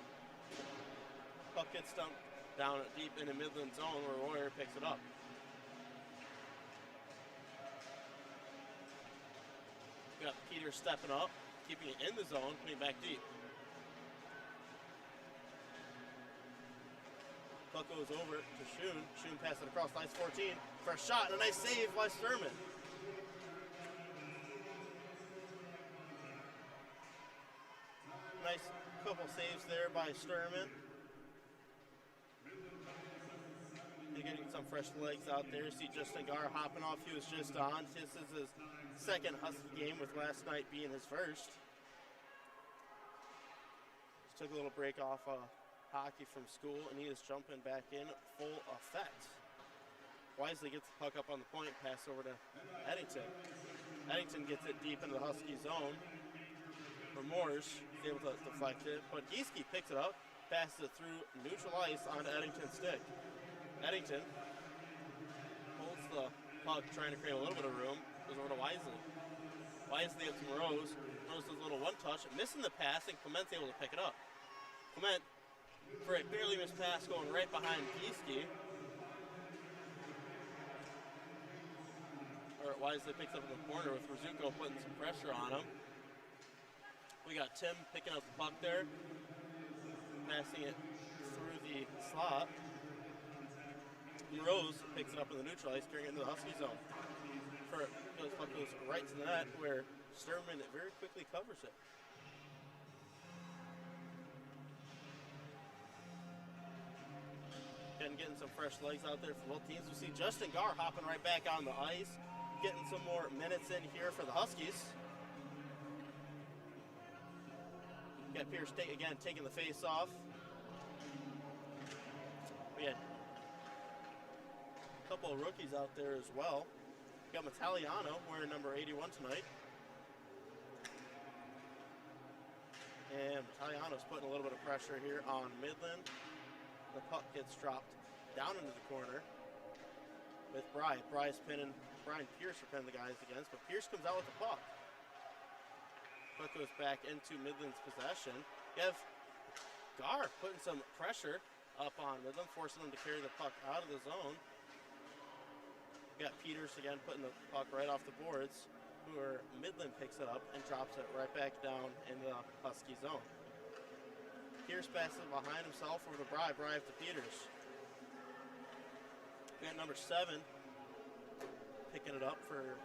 Puck gets dumped down deep in the Midland zone where Warrior picks it up. We got Peter stepping up, keeping it in the zone, putting it back deep. Puck goes over to Schoen. Schoen passes it across ice 14 for a shot and a nice save by Sturman. Nice couple saves there by Sturman. And getting some fresh legs out there. See Justin Garr hopping off. He was just on. This is his second Husky game, with last night being his first. Just took a little break off hockey from school, and he is jumping back in full effect. Wisely gets the puck up on the point, pass over to Eddington. Eddington gets it deep into the Husky zone. But Moores is able to deflect it, but Gieske picks it up, passes it through neutral ice onto Eddington's stick. Eddington holds the puck, trying to create a little bit of room, goes over to Wisely. Wisely up to Rose. Rose does a little one-touch, missing the pass, and Clement's able to pick it up. Clement, for a barely missed pass, going right behind Gieske. Wisely picks up in the corner with Rizuko putting some pressure on him. We got Tim picking up the puck there, passing it through the slot. Rose picks it up in the neutral ice, carrying it into the Husky zone. The puck goes right to the net, where Sturman very quickly covers it. Getting some fresh legs out there for both teams. We see Justin Garr hopping right back on the ice, getting some more minutes in here for the Huskies. Got Pierce again taking the face off. We had a couple of rookies out there as well. We got Mataliano wearing number 81 tonight. And Mataliano's putting a little bit of pressure here on Midland. The puck gets dropped down into the corner with Bry. Bry's pinning Brian Pierce for pinning the guys against, but Pierce comes out with the puck. Puck goes back into Midland's possession. You have Garr putting some pressure up on Midland, forcing them to carry the puck out of the zone. You got Peters again putting the puck right off the boards, where Midland picks it up and drops it right back down in the Husky zone. Pierce passes it behind himself over to Bry. Bry up to Peters. We got number 7 picking it up for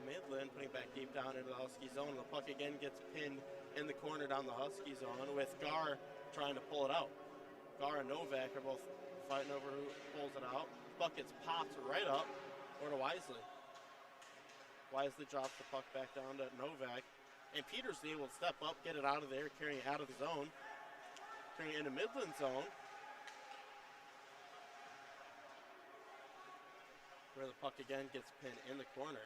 Midland, putting it back deep down into the Husky zone. The puck again gets pinned in the corner down the Husky zone, with Garr trying to pull it out. Garr and Novak are both fighting over who pulls it out. Puck gets popped right up over to Wisely. Wisely drops the puck back down to Novak. And Peters is able to step up, get it out of there, carrying it out of the zone. Carrying it into Midland zone, where the puck again gets pinned in the corner.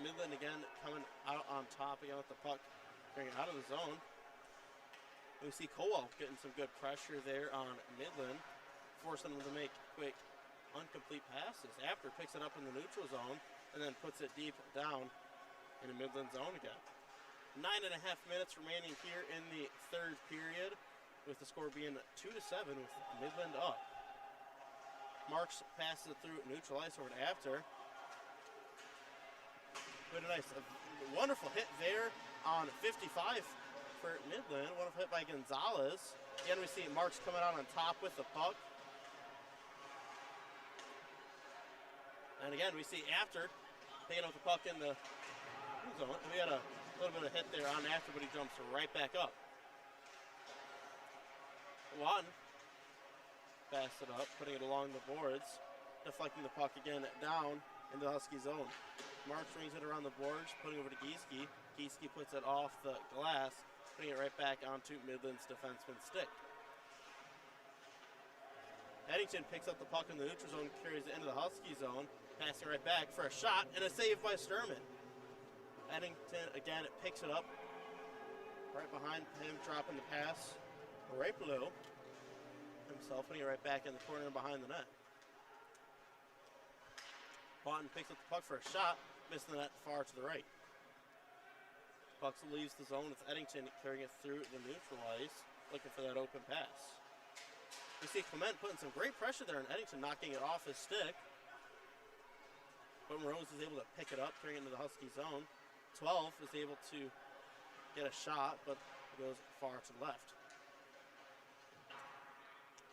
Midland again coming out on top again with the puck, carrying it out of the zone. We see Cowell getting some good pressure there on Midland, forcing them to make quick, incomplete passes. After picks it up in the neutral zone and then puts it deep down in the Midland zone again. 9.5 minutes remaining here in the third period, with the score being 2-7 with Midland up. Marks passes it through neutral ice over to After. With a wonderful hit there on 55 for Midland. Wonderful hit by Gonzalez. Again, we see Marks coming out on top with the puck. And again, we see After picking up the puck in the zone. We had a little bit of hit there on After, but he jumps right back up. One passed it up, putting it along the boards, deflecting the puck again down into the Husky zone. Marks swings it around the boards, putting it over to Gieske. Gieske puts it off the glass, putting it right back onto Midland's defenseman's stick. Eddington picks up the puck in the neutral zone, carries it into the Husky zone, passing right back for a shot, and a save by Sturman. Eddington, again, picks it up right behind him, dropping the pass right below himself, putting it right back in the corner behind the net. Boughton picks up the puck for a shot, missing the net far to the right. Puck leaves the zone with Eddington carrying it through the neutral ice, looking for that open pass. We see Clement putting some great pressure there on Eddington, knocking it off his stick. But Rose is able to pick it up, carrying it into the Husky zone. 12 is able to get a shot, but it goes far to the left.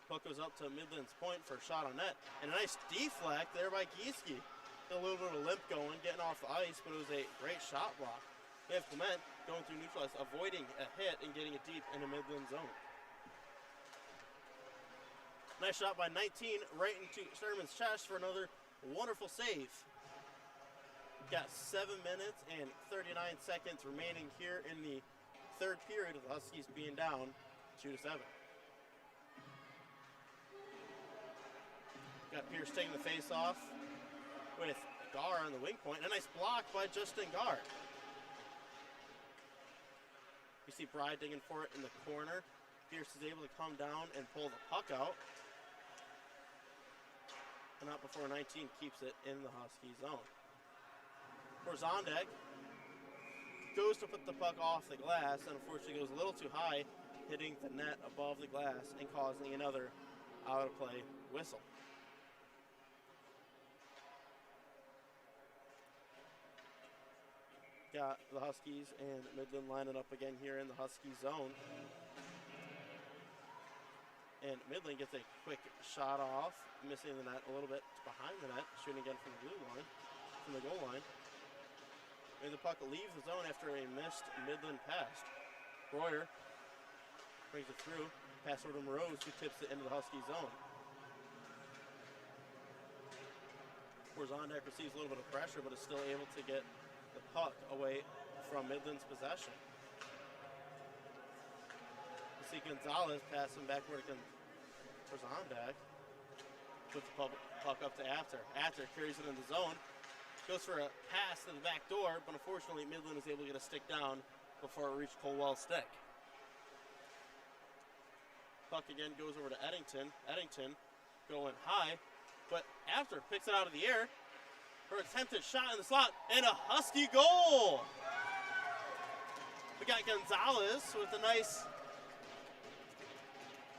Puck goes up to Midland's point for a shot on net. And a nice deflect there by Gieske. A little bit of a limp going, getting off the ice, but it was a great shot block. We have Clement going through neutral ice, avoiding a hit and getting it deep into Midland zone. Nice shot by 19, right into Sturman's chest for another wonderful save. Got 7 minutes and 39 seconds remaining here in the third period of the Huskies being down 2-7. Got Pierce taking the face off with Garr on the wing point. A nice block by Justin Garr. You see Bry digging for it in the corner. Pierce is able to come down and pull the puck out. And not before 19 keeps it in the Husky zone. Horzondek goes to put the puck off the glass and unfortunately goes a little too high, hitting the net above the glass and causing another out of play whistle. Got the Huskies and Midland lining up again here in the Husky zone. And Midland gets a quick shot off, missing the net a little bit behind the net, shooting again from the blue line, from the goal line. And the puck leaves the zone after a missed Midland pass. Royer brings it through, pass over to Moroz, who tips it into the Husky zone. Horzondek receives a little bit of pressure, but is still able to get the puck away from Midland's possession. You see Gonzalez passing backward to Horzondek. Puts the puck up to After. After carries it in the zone. Goes for a pass to the back door, but unfortunately Midland is able to get a stick down before it reached Colwell's stick. Puck again goes over to Eddington. Eddington going high, but After picks it out of the air. Her attempted shot in the slot, and a Husky goal! We got Gonzalez with a nice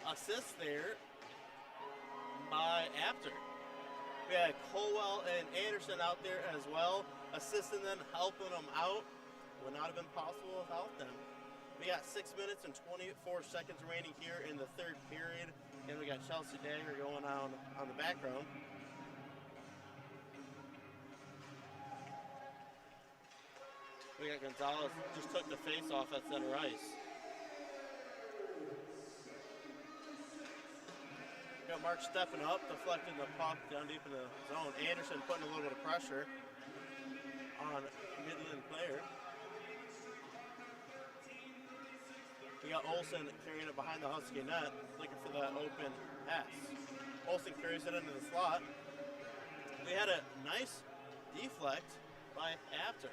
assist there by After. We had Colwell and Anderson out there as well, assisting them, helping them out. Would not have been possible without them. We got 6 minutes and 24 seconds remaining here in the third period, and we got Chelsea Dagger going on the background. We got Gonzalez, just took the face off at center ice. We got Mark stepping up, deflecting the puck down deep in the zone. Anderson putting a little bit of pressure on Midland player. We got Olsen carrying it behind the Husky net, looking for that open pass. Olsen carries it into the slot. We had a nice deflect by After.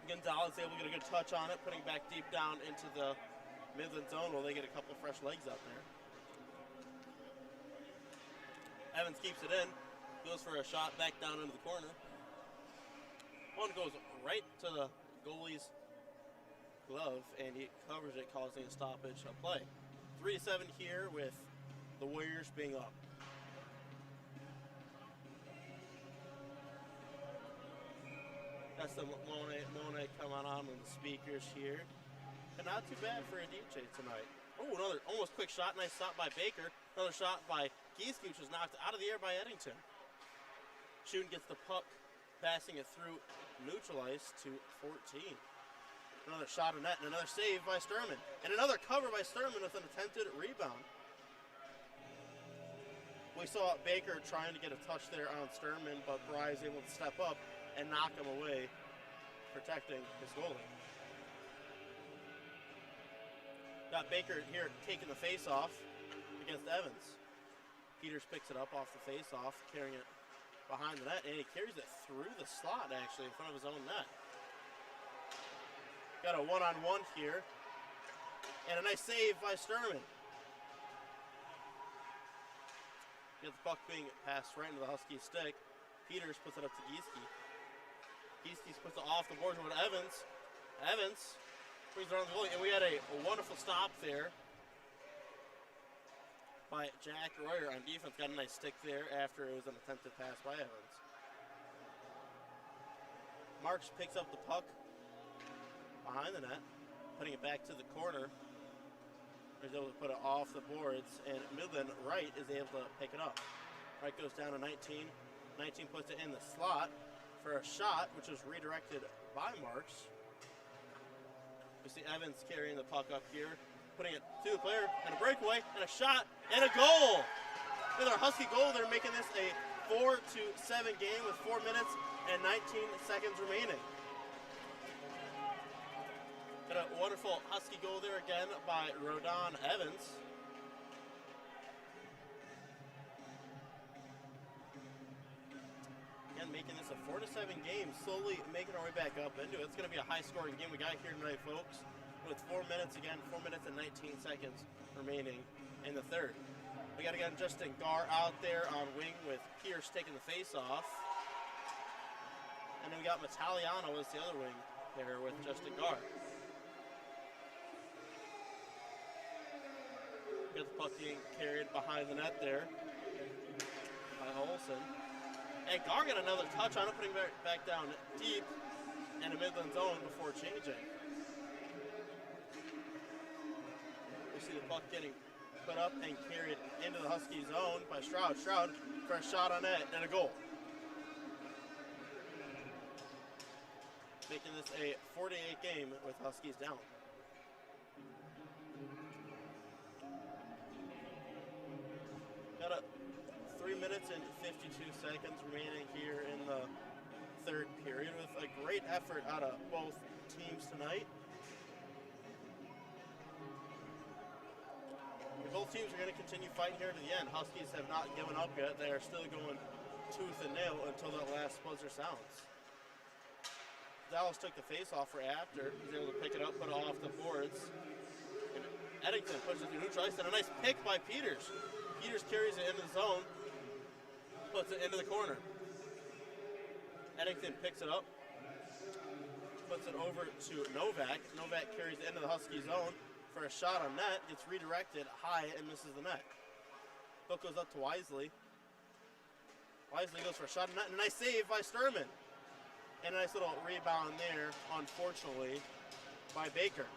Gonzalez able to get a good touch on it, putting back deep down into the Midland zone while they get a couple of fresh legs out there. Evans keeps it in, goes for a shot back down into the corner. One goes right to the goalie's glove, and he covers it, causing a stoppage of play. 3-7 here with the Warriors being up. That's the Monet coming on the speakers here. And not too bad for a DJ tonight. Oh, another almost quick shot. Nice shot by Baker. Another shot by Gieske, which was knocked out of the air by Eddington. Schoen gets the puck, passing it through neutral ice to 14. Another shot of net and another save by Sturman. And another cover by Sturman with an attempted rebound. We saw Baker trying to get a touch there on Sturman, but Bry is able to step up and knock him away, protecting his goalie. Got Baker here taking the face-off against Evans. Peters picks it up off the face-off, carrying it behind the net, and he carries it through the slot, actually, in front of his own net. Got a one-on-one here, and a nice save by Sturman. Get the puck being passed right into the Husky stick. Peters puts it up to Gieske. Gieske puts it off the boards over to Evans. Evans brings it around the goalie, and we had a wonderful stop there by Jack Royer on defense. Got a nice stick there after it was an attempted pass by Evans. Marks picks up the puck behind the net, putting it back to the corner. He's able to put it off the boards, and Midland Wright is able to pick it up. Wright goes down to 19. 19 puts it in the slot for a shot, which was redirected by Marks. We see Evans carrying the puck up here, putting it to the player, and a breakaway, and a shot, and a goal! With our Husky goal, they're making this a 4-7 game with 4 minutes and 19 seconds remaining. Got a wonderful Husky goal there again by Rodon Evans. Again, making this a 4-7 game, slowly making our way back up into it. It's going to be a high-scoring game we got here tonight, folks, with 4 minutes again, 4 minutes and 19 seconds remaining in the third. We got again Justin Garr out there on wing with Pierce taking the face-off. And then we got Mataliano as the other wing there with Justin Garr. Get the puck being carried behind the net there by Olsen. And Garr got another touch on it, putting it back down deep in the Midland zone before changing. We see the puck getting put up and carried into the Husky zone by Stroud. Stroud for a shot on net and a goal. Making this a 4-8 game with Huskies down. Got 3 minutes and 52 seconds remaining here in the third period with a great effort out of both teams tonight. Both teams are going to continue fighting here to the end. Huskies have not given up yet. They are still going tooth and nail until that last buzzer sounds. Dallas took the face-off for after. He was able to pick it up, put it off the boards. And Eddington pushes it through neutral ice, and a nice pick by Peters. Peters carries it into the zone, puts it into the corner. Eddington picks it up, puts it over to Novak. Novak carries it into the Husky zone for a shot on net, gets redirected high and misses the net. Book goes up to Wisely. Wisely goes for a shot on net, and a nice save by Sturman. And a nice little rebound there, unfortunately, by Baker.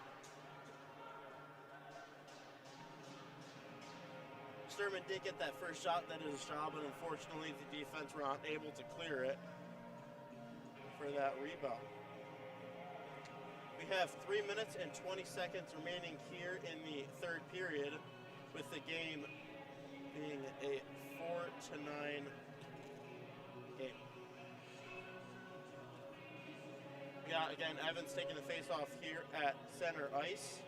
Sturman did get that first shot, that is his job, but unfortunately the defense were not able to clear it for that rebound. We have 3 minutes and 20 seconds remaining here in the third period, with the game being a 4-9 game. We got, again, Evans taking the face-off here at center ice.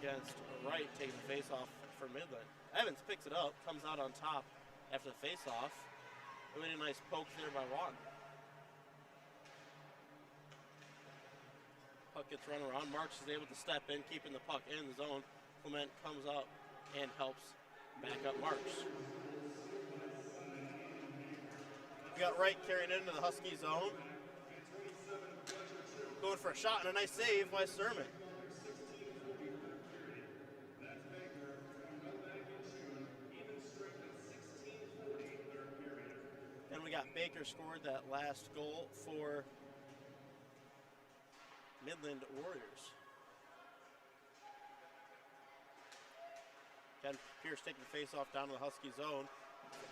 Against Wright taking the face-off for Midland. Evans picks it up, comes out on top after the face-off. Really nice poke there by Watt. Puck gets run around. Marks is able to step in, keeping the puck in the zone. Clement comes up and helps back up Marks. We got Wright carrying into the Husky zone. Going for a shot and a nice save by Sturman. And we got Baker scored that last goal for Midland Warriors. Again, Pierce taking the face-off down to the Husky zone.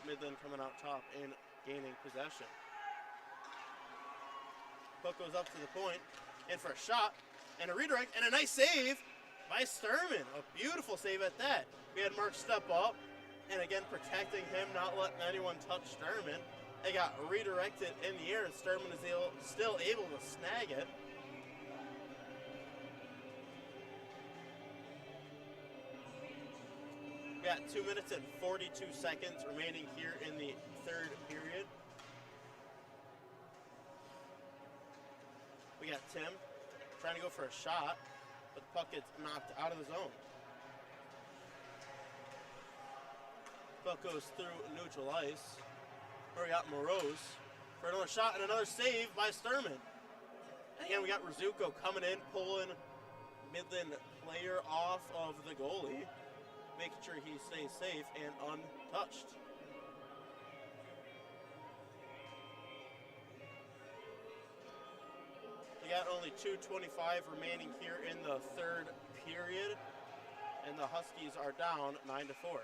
Midland coming out top and gaining possession. Puck goes up to the point, in for a shot, and a redirect, and a nice save by Sturman. A beautiful save at that. We had Mark step up, and again protecting him, not letting anyone touch Sturman. It got redirected in the air, and Sturman is still able to snag it. We got 2 minutes and 42 seconds remaining here in the third period. We got Tim trying to go for a shot, but the puck gets knocked out of the zone. Puck goes through neutral ice. Where we got Morose for another shot and another save by Sturman. And again, we got Rizuko coming in, pulling Midland player off of the goalie, making sure he stays safe and untouched. We got only 2:25 remaining here in the third period, and the Huskies are down 9-4.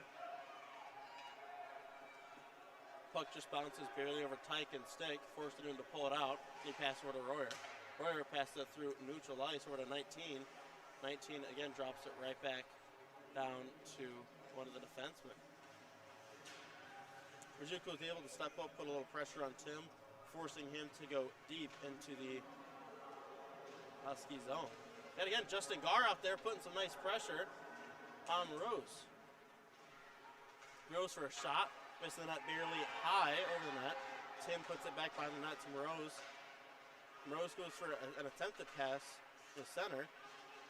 Puck just bounces barely over Tyke and Stick, forcing him to pull it out. He passes over to Royer. Royer passes it through neutral ice over to 19. 19 again drops it right back down to one of the defensemen. Rizuko is able to step up, put a little pressure on Tim, forcing him to go deep into the Husky zone. Yet again, Justin Garr out there putting some nice pressure on Rose. Rose for a shot, missing the net barely high over the net. Tim puts it back behind the net to Rose. Rose goes for an attempted pass to the center,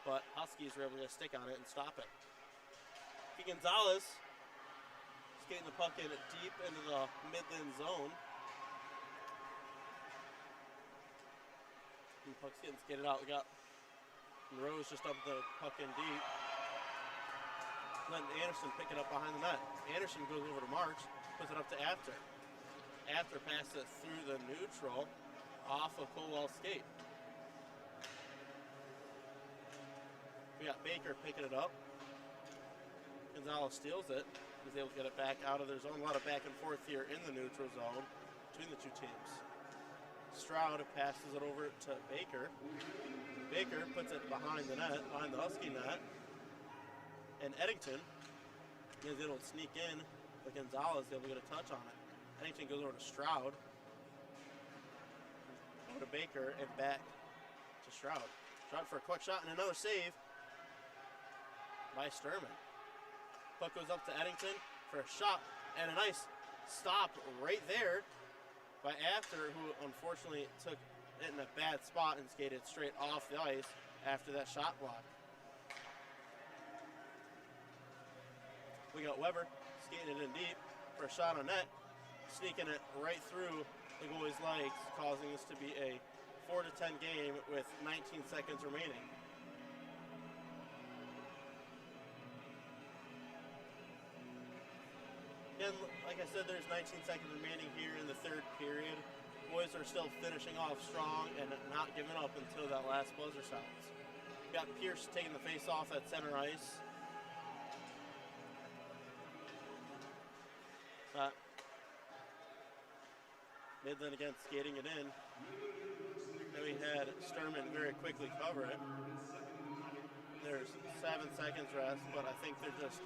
but Huskies were able to stick on it and stop it. Gonzalez is getting the puck in deep into the Midland zone. And the puck's getting skated out. We got Rose just up the puck in deep. Letting Anderson pick it up behind the net. Anderson goes over to March, puts it up to After. After passes it through the neutral off of Colwell's skate. We got Baker picking it up. Gonzalez steals it. He's able to get it back out of their zone. A lot of back and forth here in the neutral zone between the two teams. Stroud passes it over to Baker. Baker puts it behind the net, behind the Husky net. And Eddington is able to sneak in, but Gonzalez is able to get a touch on it. Eddington goes over to Stroud. Over to Baker and back to Stroud. Stroud for a quick shot and another save by Sturman. Puck goes up to Eddington for a shot and a nice stop right there by After, who unfortunately took it in a bad spot and skated straight off the ice after that shot block. We got Weber skating it in deep for a shot on net, sneaking it right through the goalie's legs, causing this to be a 4-10 game with 19 seconds remaining. Again, like I said, there's 19 seconds remaining here in the third period. Boys are still finishing off strong and not giving up until that last buzzer sounds. We got Pierce taking the face-off at center ice. Midland again skating it in. Then we had Sturman very quickly cover it. There's 7 seconds rest, but I think they're just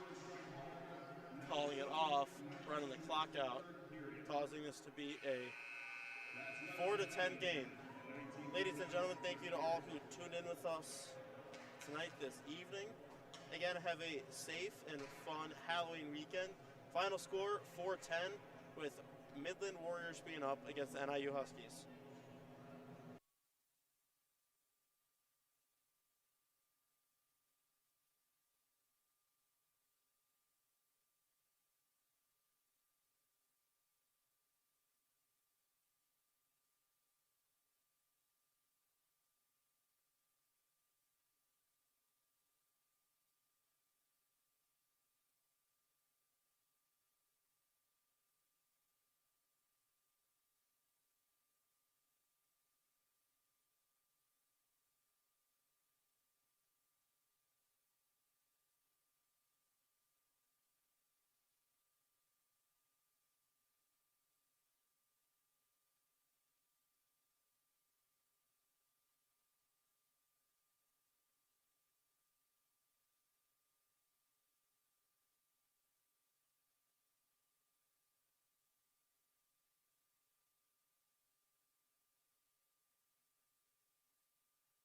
calling it off, running the clock out, causing this to be a 4-10 game. Ladies and gentlemen, thank you to all who tuned in with us tonight, this evening. Again, have a safe and fun Halloween weekend. Final score, 4-10, with Midland Warriors being up against the NIU Huskies.